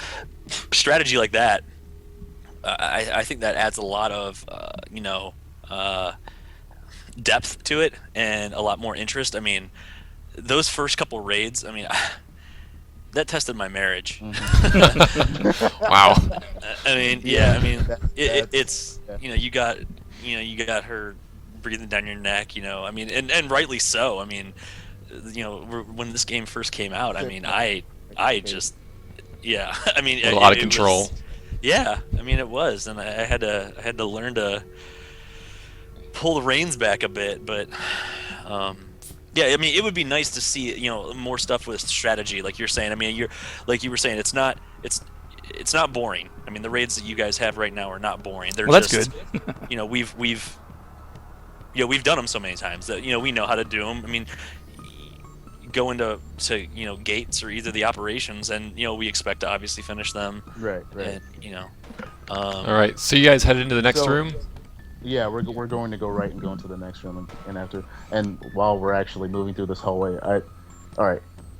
strategy like that, I think that adds a lot of depth to it and a lot more interest. I mean, those first couple raids, I mean, that tested my marriage. Wow. I mean, yeah, I mean, it's you got her breathing down your neck, I mean, and rightly so. I mean, when this game first came out, I mean, I just, yeah, I mean, a lot of control. Yeah, I mean, it was, and I had to learn to pull the reins back a bit, but yeah, I mean, it would be nice to see more stuff with strategy, like you're saying. I mean, you were saying, it's not boring. I mean, the raids that you guys have right now are not boring. They're Well, just, that's good. we've done them so many times that we know how to do them. I mean, go into gates or either the operations, and we expect to obviously finish them. Right. And, All right, so you guys headed into the next room? Yeah, we're going to go right and go into the next room, and while we're actually moving through this hallway,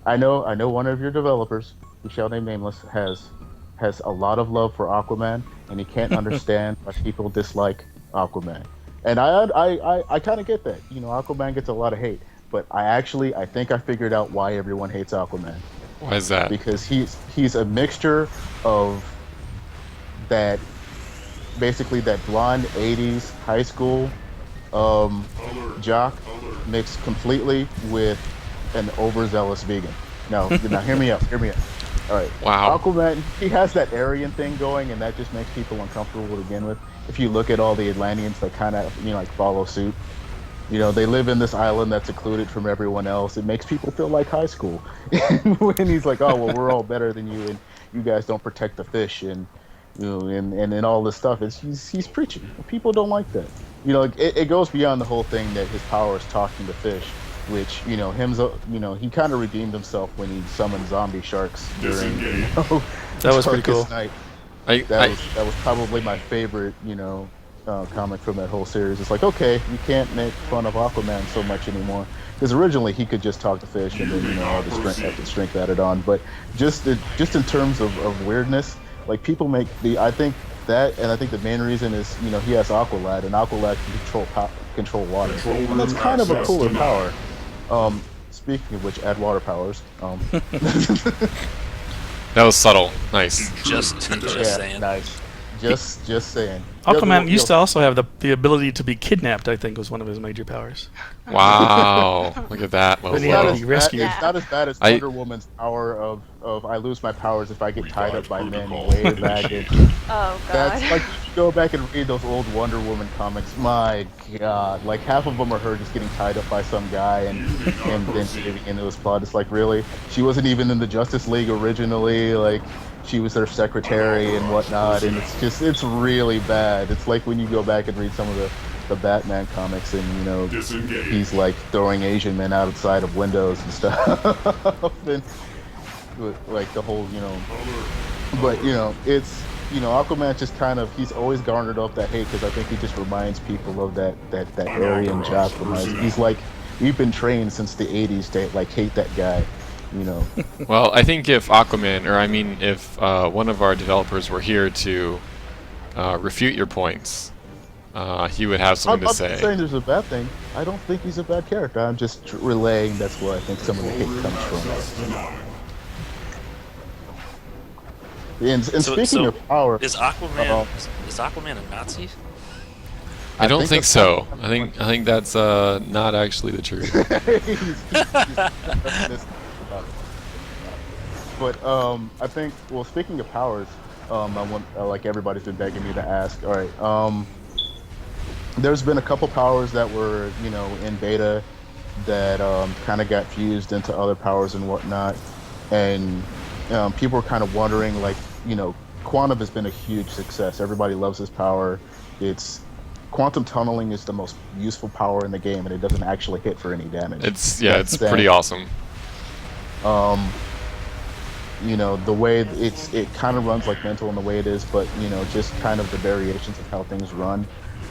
I know one of your developers, who shall name nameless, has a lot of love for Aquaman, and he can't understand why people dislike Aquaman. And I kind of get that. Aquaman gets a lot of hate, but I think I figured out why everyone hates Aquaman. Why is that? Because he's a mixture of that, basically that blonde 80s high school jock mixed completely with an overzealous vegan. Now hear me out. All right. Wow. Aquaman, he has that Aryan thing going, and that just makes people uncomfortable to begin with. If you look at all the Atlanteans that kind of, like follow suit, they live in this island that's secluded from everyone else. It makes people feel like high school. When he's like, oh, well, we're all better than you, and you guys don't protect the fish, and and all this stuff. He's preaching. People don't like that. It goes beyond the whole thing that his power is talking to fish, which he kind of redeemed himself when he summoned zombie sharks during That was pretty cool. Night. That was probably my favorite comic from that whole series. It's like, okay, you can't make fun of Aquaman so much anymore, because originally he could just talk to fish, and then all the strength added on. But just in terms of weirdness, like people make I think the main reason is he has Aqualad, and Aqualad can control water, and that's kind of a cooler power. Speaking of which, add water powers. That was subtle. Nice. Just saying. Nice. Just saying. Aquaman used to also have the ability to be kidnapped, I think, was one of his major powers. Wow. Look at that. Low But he blow. had to be rescued. Yeah. It's not as bad as Wonder Woman's power of I lose my powers if I get tied up by men way back. Oh god. That's like, if you go back and read those old Wonder Woman comics, my god, like half of them are her just getting tied up by some guy and then getting into his plot. It's like, really? She wasn't even in the Justice League originally, like, she was their secretary and whatnot, and it's really bad. It's like when you go back and read some of the Batman comics, and he's like throwing Asian men outside of windows and stuff, and like the whole but it's Aquaman just kind of, he's always garnered up that hate because I think he just reminds people of that Aryan Aquaman. He's like, we've been trained since the 80s to like hate that guy. Well, I think if Aquaman, or I mean, if one of our developers were here to refute your points, he would have something to say. I'm not saying there's a bad thing. I don't think he's a bad character. I'm just relaying that's where I think some of the hate comes from. And speaking of power, is Aquaman a Nazi? I don't think so. I think that's not actually the truth. But I think, well, speaking of powers, I want, like everybody's been begging me to ask. All right, there's been a couple powers that were in beta that kind of got fused into other powers and whatnot, and people were kind of wondering, like, Quantum has been a huge success. Everybody loves this power. Quantum tunneling is the most useful power in the game, and it doesn't actually hit for any damage. It's pretty awesome. The way it kind of runs like mental in the way it is, but just kind of the variations of how things run.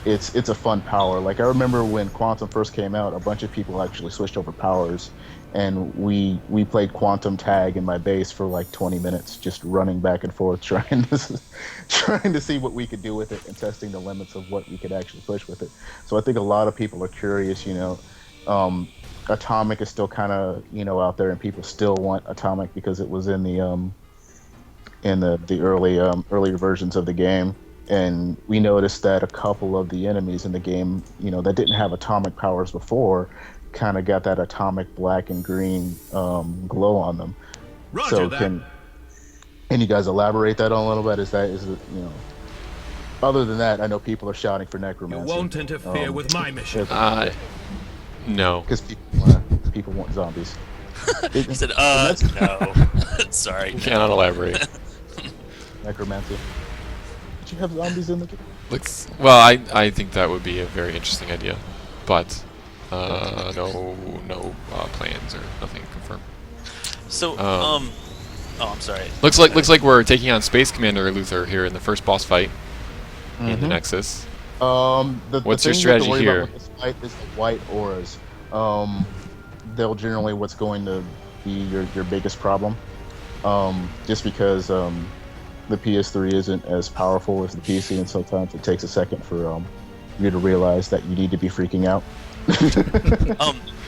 It's a fun power. Like, I remember when Quantum first came out, a bunch of people actually switched over powers, and we played Quantum tag in my base for like 20 minutes, just running back and forth, trying to see what we could do with it and testing the limits of what we could actually push with it. So I think a lot of people are curious. Atomic is still kind of out there, and people still want Atomic because it was in the earlier versions of the game. And we noticed that a couple of the enemies in the game, that didn't have atomic powers before, kind of got that atomic black and green glow on them. Roger that. Can you guys elaborate that on a little bit? Is it other than that, I know people are shouting for necromancy. You won't interfere with my mission. No. Because people want zombies. He said, no. Sorry. Cannot elaborate. Necromancy. Did you have zombies in the game? Well, I think that would be a very interesting idea, but no plans or nothing confirmed. So, oh, I'm sorry. Looks like we're taking on Space Commander Luther here in the first boss fight in the Nexus. What's your strategy here? With this fight is the white auras. They'll generally what's going to be your biggest problem. Just because the PS3 isn't as powerful as the PC, and sometimes it takes a second for you to realize that you need to be freaking out.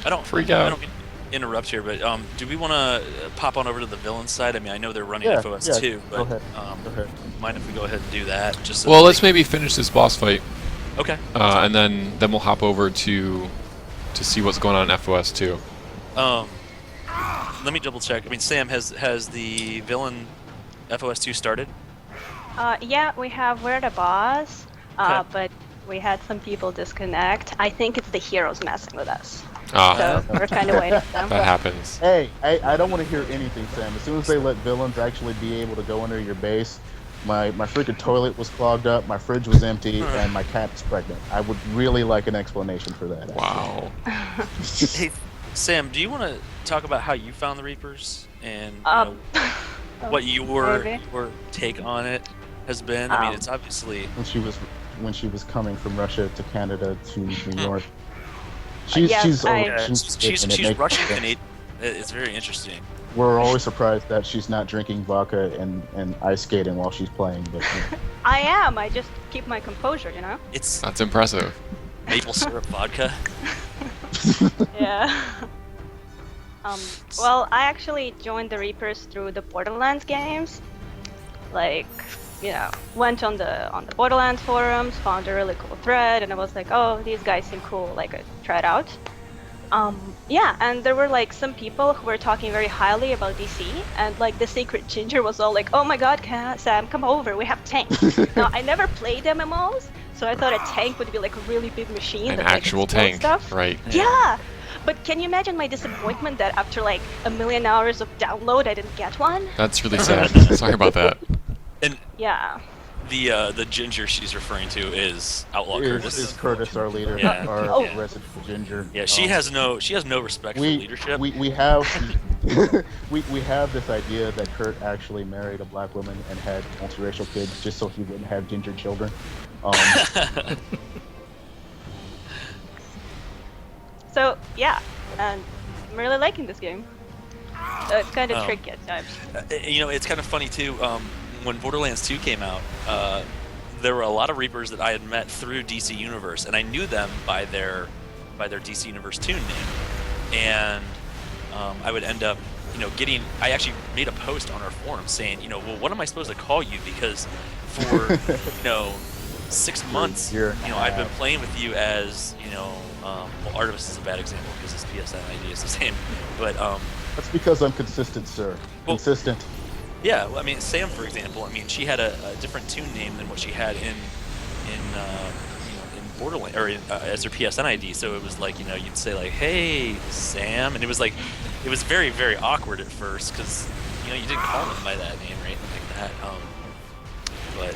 I don't freak out. I don't mean to interrupt here, but do we want to pop on over to the villain side? I mean, I know they're running FOS too, but go ahead. mind if we go ahead and do that? Just so well, let's maybe finish this boss fight. Okay. And then we'll hop over to see what's going on in FOS too. Let me double check. I mean, Sam, has the villain FOS 2 started? Yeah, we're at a boss, Okay. but we had some people disconnect. I think it's the heroes messing with us. Ah, So we're kind of waiting for them. that happens. Hey, I don't want to hear anything, Sam. As soon as they let villains actually be able to go into your base, my freaking toilet was clogged up, my fridge was empty, and my cat is pregnant. I would really like an explanation for that. Wow. Hey, Sam, do you want to talk about how you found the Reapers and what your take on it has been? I mean, it's obviously When she was coming from Russia to Canada to New York. Yes, She's Russian Canadian. It's very interesting. We're always surprised that she's not drinking vodka and ice skating while she's playing. But I am. I just keep my composure, That's impressive. Maple syrup vodka. Yeah. Well, I actually joined the Reapers through the Borderlands games. Like, went on the Borderlands forums, found a really cool thread, and I was like, oh, these guys seem cool. Like, I try it out. Yeah, and there were like some people who were talking very highly about DC, and like the Secret Ginger was all like, oh my god, Sam, come over, we have tanks. Now, I never played MMOs, so I thought a tank would be like a really big machine An that actual explode tank, stuff. right? Yeah, But can you imagine my disappointment that after like a million hours of download, I didn't get one? That's really sad. Sorry about that. And Yeah. the ginger she's referring to is Outlaw Curtis. Is Curtis our leader? Yeah. Our Oh. resident ginger. Yeah, she has no respect for leadership. We have we have this idea that Kurt actually married a black woman and had multiracial kids just so he wouldn't have ginger children. So yeah, and I'm really liking this game. It's kind of tricky at times. You know, it's kind of funny too. When Borderlands 2 came out, there were a lot of Reapers that I had met through DC Universe, and I knew them by their DC Universe tune name. And I would end up, you know, I actually made a post on our forum saying, you know, well, what am I supposed to call you? Because for, you know, 6 months, you know, I've been playing with you as, you know, well, Artemis is a bad example because his PSN ID is the same, but that's because I'm consistent, sir. Well, consistent. Yeah, well, I mean, Sam, for example, I mean, she had a different tune name than what she had in Borderlands, or as her PSN ID. So it was like, you know, you'd say like, "Hey, Sam," and it was like, it was very, very awkward at first because, you know, you didn't call him by that name, right? Like that. But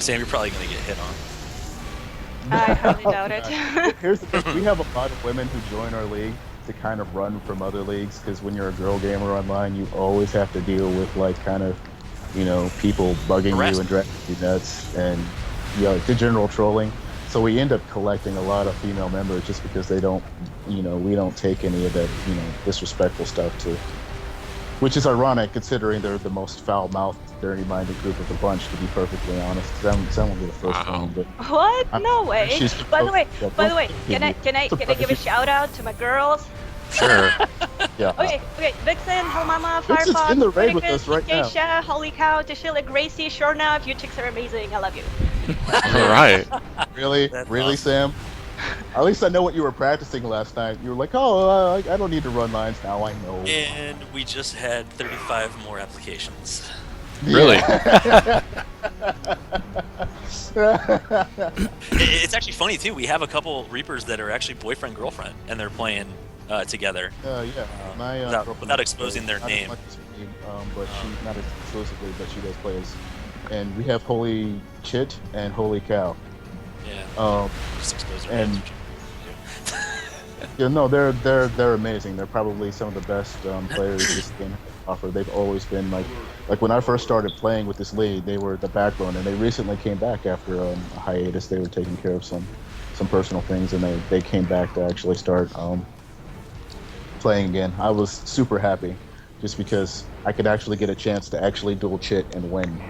Sam, you're probably gonna get hit on. I highly doubt it. Here's the thing: we have a lot of women who join our league to kind of run from other leagues, because when you're a girl gamer online, you always have to deal with like kind of, you know, people bugging you and dragging you nuts, and you know, the general trolling. So we end up collecting a lot of female members just because they don't, you know, we don't take any of that, you know, disrespectful stuff to. Which is ironic considering they're the most foul-mouthed, dirty-minded group of the bunch, to be perfectly honest. That won't be the first one, but What? No way. By the way, can I give a shout out to my girls? Sure. Yeah. Okay, Vixen, Helmama, Vixen's Firefox, in the raid with Spartacus, us right now. Keisha, Holy Cow, Tashila, Gracie, sure enough, you chicks are amazing. I love you. All right. Really? That's Really, awesome. Sam? At least I know what you were practicing last night. You were like, oh, I don't need to run lines now, I know. And we just had 35 more applications. Really? It's actually funny too. We have a couple Reapers that are actually boyfriend-girlfriend, and they're playing together. Yeah. My without exposing their name. Not as much as me, but she, not as exclusively, but she does play as. And we have Holy Chit and Holy Cow. Yeah. Just expose their and- names. Yeah, no, they're amazing. They're probably some of the best players this game has to offer. They've always been like when I first started playing with this league, they were the backbone, and they recently came back after a hiatus. They were taking care of some personal things, and they came back to actually start playing again. I was super happy, just because I could actually get a chance to actually dual chit and win.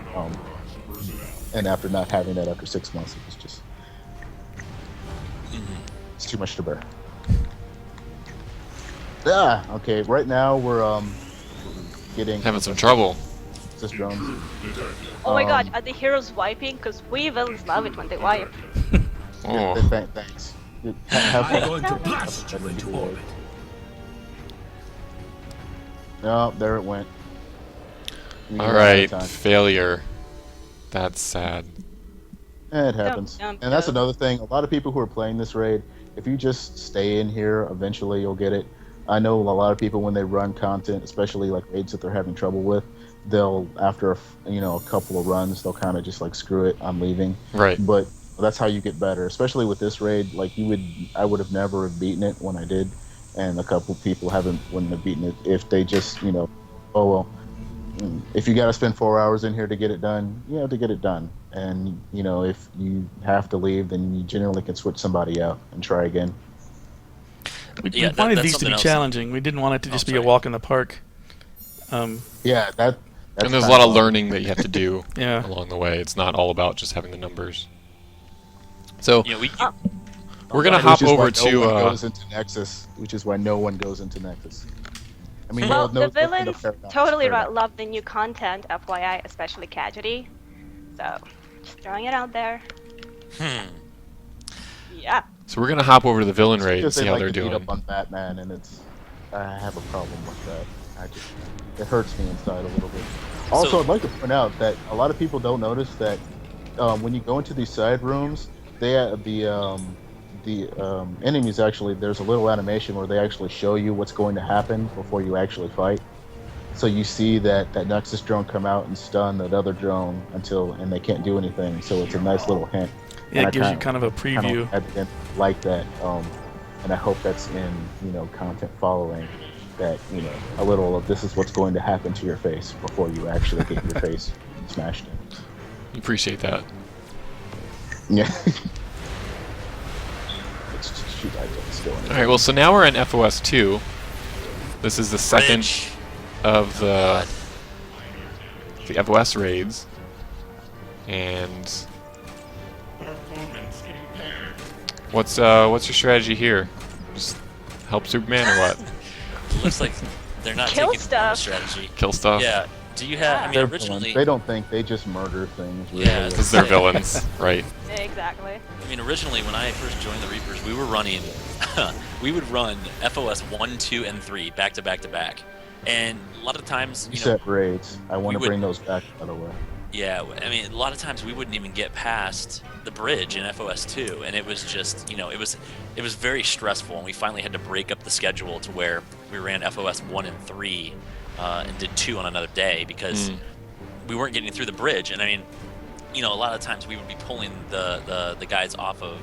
And after not having that after 6 months, it was just it's too much to bear. Yeah. Okay. Right now we're getting Having some trouble. just drones. Oh my god, are the heroes wiping? Because we villains love it when they wipe. Oh. Thanks. Have I'm fun. going to blast you into orbit. No, there it went. We All ran out of right. time. Failure. That's sad. It happens. Dum, And that's dum. another thing. A lot of people who are playing this raid, if you just stay in here, eventually you'll get it. I know a lot of people when they run content, especially like raids that they're having trouble with, they'll after a couple of runs, they'll kind of just like screw it, I'm leaving. Right. But that's how you get better, especially with this raid. Like I would have never have beaten it when I did, and a couple people wouldn't have beaten it if they just oh well. If you got to spend 4 hours in here to get it done, you have to get it done. And if you have to leave, then you generally can switch somebody out and try again. We Yeah, wanted that's these to something be else. challenging. We didn't want it to just be a sorry. walk in the park. Yeah, that's And there's a kinda lot of fun. learning that you have to do Yeah. along the way. It's not all about just having the numbers. So You know, we're gonna Which hop is why over no one to. goes into Nexus, which is why no one goes into Nexus. I mean, Well, no, the villains Paradox, totally Paradox. love the new content, FYI, especially Cagity. So, just throwing it out there. Yeah. So we're gonna hop over to the villain raid and Because see they how like they're to beat doing. up on Batman, and I have a problem with that. It hurts me inside a little bit. Also, So- I'd like to point out that a lot of people don't notice that when you go into these side rooms, the enemies actually, there's a little animation where they actually show you what's going to happen before you actually fight. So you see that Nexus drone come out and stun that other drone and they can't do anything. So it's a nice little hint. Yeah, And it gives you kind of a preview. I didn't like that, and I hope that's in content following that a little of this is what's going to happen to your face before you actually get your face smashed in. Appreciate that. Yeah. Shoot, I don't still All right. Well, so now we're in FOS 2. This is the second Bridge. of the FOS raids, and what's your strategy here? Just help Superman or what? Looks like they're not Kill taking the stuff. strategy. Kill stuff? Yeah. Do you have? I mean, They're originally. villains. They don't think, they just murder things. Really. Yeah, Because they're villains, right? Exactly. I mean, originally when I first joined the Reapers, we were running. We would run FOS 1, 2, and 3 back to back to back, and a lot of times, You set raids. I want we to bring would- those back, by the way. yeah, I mean, a lot of times we wouldn't even get past the bridge in FOS 2, and it was just, it was very stressful, and we finally had to break up the schedule to where we ran FOS 1 and 3, and did 2 on another day because we weren't getting through the bridge, and I mean, a lot of times we would be pulling the guys off of.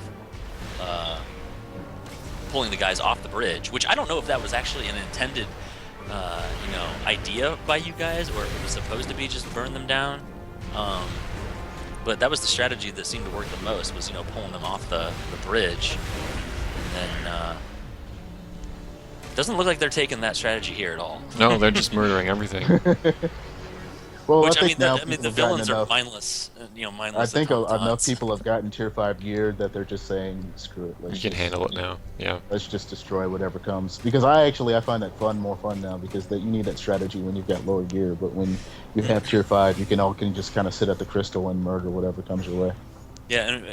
Pulling the guys off the bridge, which I don't know if that was actually an intended, idea by you guys, or if it was supposed to be just burn them down. But that was the strategy that seemed to work the most, was pulling them off the bridge. And then doesn't look like they're taking that strategy here at all. No, they're just murdering everything. Well, Which I think now the people have villains gotten are enough. mindless. Mindless. I think enough automatons. people have gotten tier 5 gear that they're just saying, screw it. You Let's can just, handle it now. Yeah. let's just destroy whatever comes. Because I find that more fun now, because you need that strategy when you've got lower gear. But when you have tier 5, you can just kind of sit at the crystal and murder whatever comes your way. Yeah, and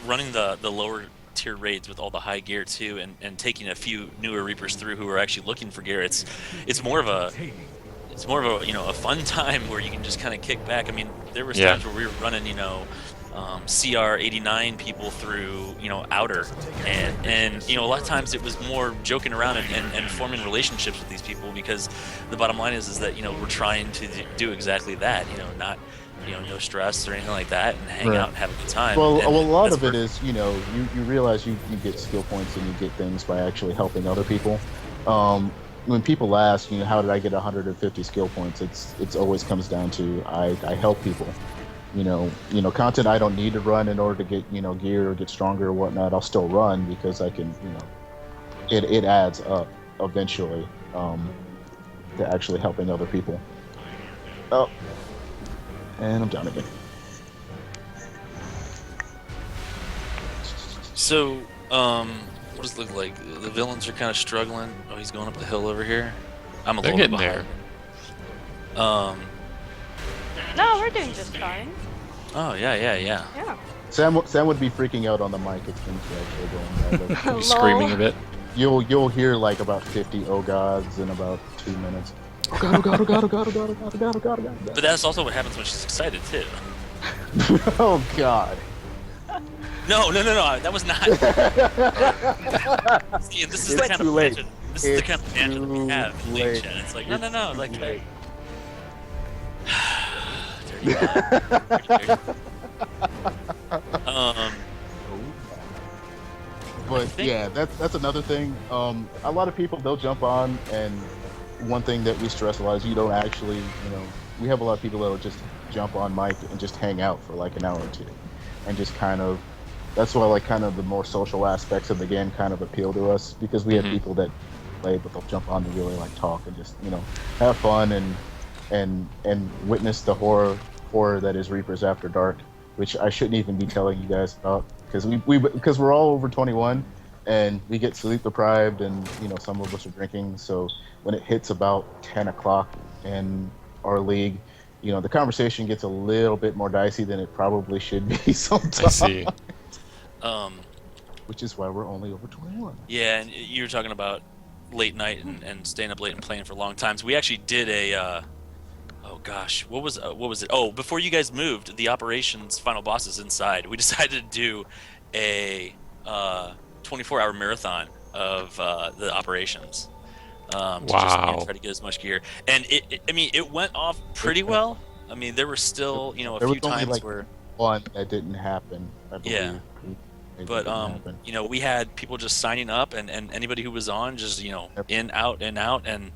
running the lower tier raids with all the high gear too, and taking a few newer Reapers through who are actually looking for gear, it's more of a a fun time where you can just kind of kick back. I mean, there was times where we were running CR 89 people through outer, and a lot of times it was more joking around and forming relationships with these people, because the bottom line is that we're trying to do exactly that, not no stress or anything like that, and hang out and have a good time. Well, and a lot that's of it where- is, you realize you get skill points and you get things by actually helping other people. When people ask, how did I get 150 skill points? It's always comes down to I help people. Content I don't need to run in order to get gear or get stronger or whatnot. I'll still run because I can it adds up eventually to actually helping other people. Oh, and I'm down again. So, what does it look like? The villains are kind of struggling. Oh, he's going up the hill over here. I'm a They're little bit getting behind. there. No, we're doing just fine. Oh yeah. Yeah. Sam would be freaking out on the mic if things were actually going bad. He's screaming a bit. You'll hear like about 50 oh gods in about 2 minutes. Oh god, oh god, oh god, oh god, oh god, oh god, oh god, oh god, oh god. But that's also what happens when she's excited too. Oh god. No. That was not. See, this is the It's kind too of late. banter. This is the It's kind of banter that we too have in League late. Chat. It's like It's no. Like, too late. dirty dog. But think- yeah, that's another thing. A lot of people, they'll jump on, and one thing that we stress a lot is you don't actually, we have a lot of people that'll just jump on mic and just hang out for like an hour or two, and just kind of. That's why like kind of the more social aspects of the game kind of appeal to us, because we have people that play, but they'll jump on to really like talk and just have fun and witness the horror that is Reapers After Dark, which I shouldn't even be telling you guys about, because we're all over 21 and we get sleep deprived, and some of us are drinking, so when it hits about 10 o'clock in our league, the conversation gets a little bit more dicey than it probably should be sometimes. I see. Which is why we're only over 21. Yeah, and you were talking about late night and staying up late and playing for long times. We actually did a oh gosh, what was it? Oh, before you guys moved, the operations final bosses inside, we decided to do a 24-hour marathon of the operations. To just, Wow. try to get as much gear, and I mean, it went off pretty well. I mean, there were still, a There was few only times like where, one that didn't happen, I believe. Yeah. It but didn't happen. we had people just signing up, and anybody who was on just, in, out, and out, and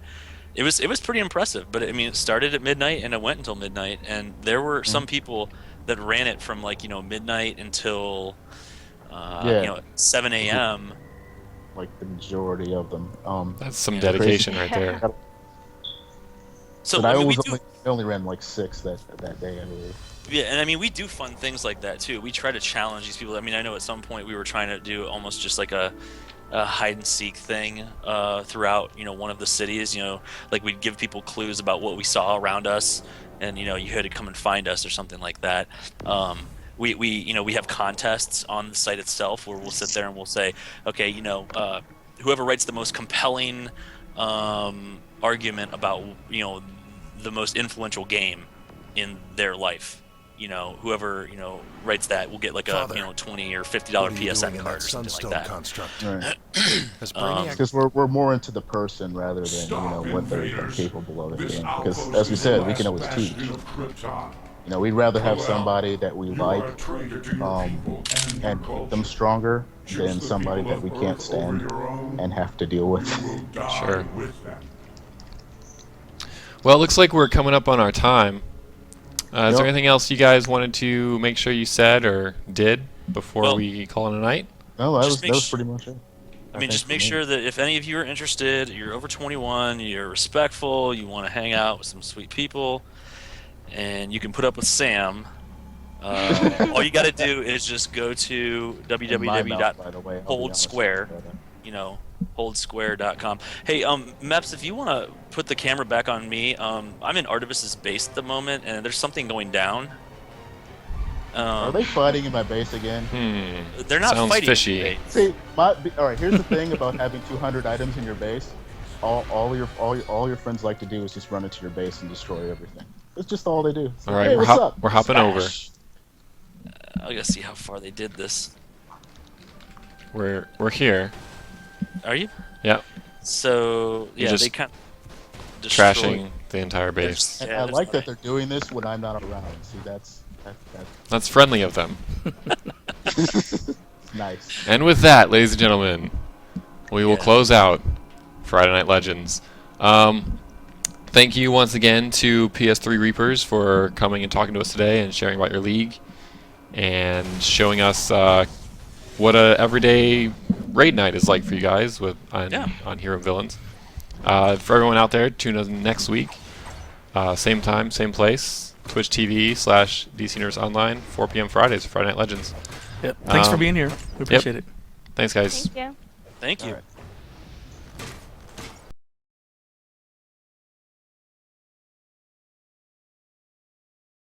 it was pretty impressive. But I mean, it started at midnight and it went until midnight, and there were some people that ran it from like midnight until 7 a.m. Like the majority of them. That's some Yeah. dedication Crazy. right there. So But I mean, I only ran like 6 that day, I believe. Yeah, and I mean, we do fun things like that too. We try to challenge these people. I mean, I know at some point we were trying to do almost just like a hide and seek thing throughout, one of the cities. Like we'd give people clues about what we saw around us, and you had to come and find us or something like that. We have contests on the site itself where we'll sit there and we'll say, okay, whoever writes the most compelling argument about the most influential game in their life, whoever writes that will get like Father, a $20 or $50 What are you PSN doing in card that or something like sunstone that. construct? Right. Has Brainiac Because we're more into the person rather than what they're capable of. Because as we said, we can always teach. We'd rather have somebody that we like and make them stronger than somebody that we can't stand and have to deal with. Sure. Well, it looks like we're coming up on our time. Is there Yep. anything else you guys wanted to make sure you said or did before Well, we call it a night? No, that Just was make pretty much it. I mean, just make sure that if any of you are interested, you're over 21, you're respectful, you want to hang out with some sweet people, and you can put up with Sam. All you got to do is just go to www.holdsquare, holdsquare.com. Hey, Meps, if you want to put the camera back on me, I'm in Artevis's base at the moment, and there's something going down. Are they fighting in my base again? They're not Sounds fighting. fishy. Today. See, all right. Here's the thing about having 200 items in your base. All your friends like to do is just run into your base and destroy everything. That's just all they do. It's All like, right, hey, we're, what's up? we're hopping over. Smash. I gotta see how far they did this. We're here. Are you? Yeah, So yeah, just they kind of trashing the entire base. And Yeah, I there's like that nothing. they're doing this when I'm not around. See, that's That's friendly of them. nice. And with that, ladies and gentlemen, we will Yeah. close out Friday Night Legends. Thank you once again to PS3 Reapers for coming and talking to us today and sharing about your league and showing us what a everyday raid night is like for you guys on Hero Villains. For everyone out there, tune in next week. Same time, same place. Twitch TV/DC Nerds Online, 4 p.m. Fridays for Friday Night Legends. Yep. Thanks for Um, being here. We appreciate it. Thanks, guys. Thank you. Thank you. All right.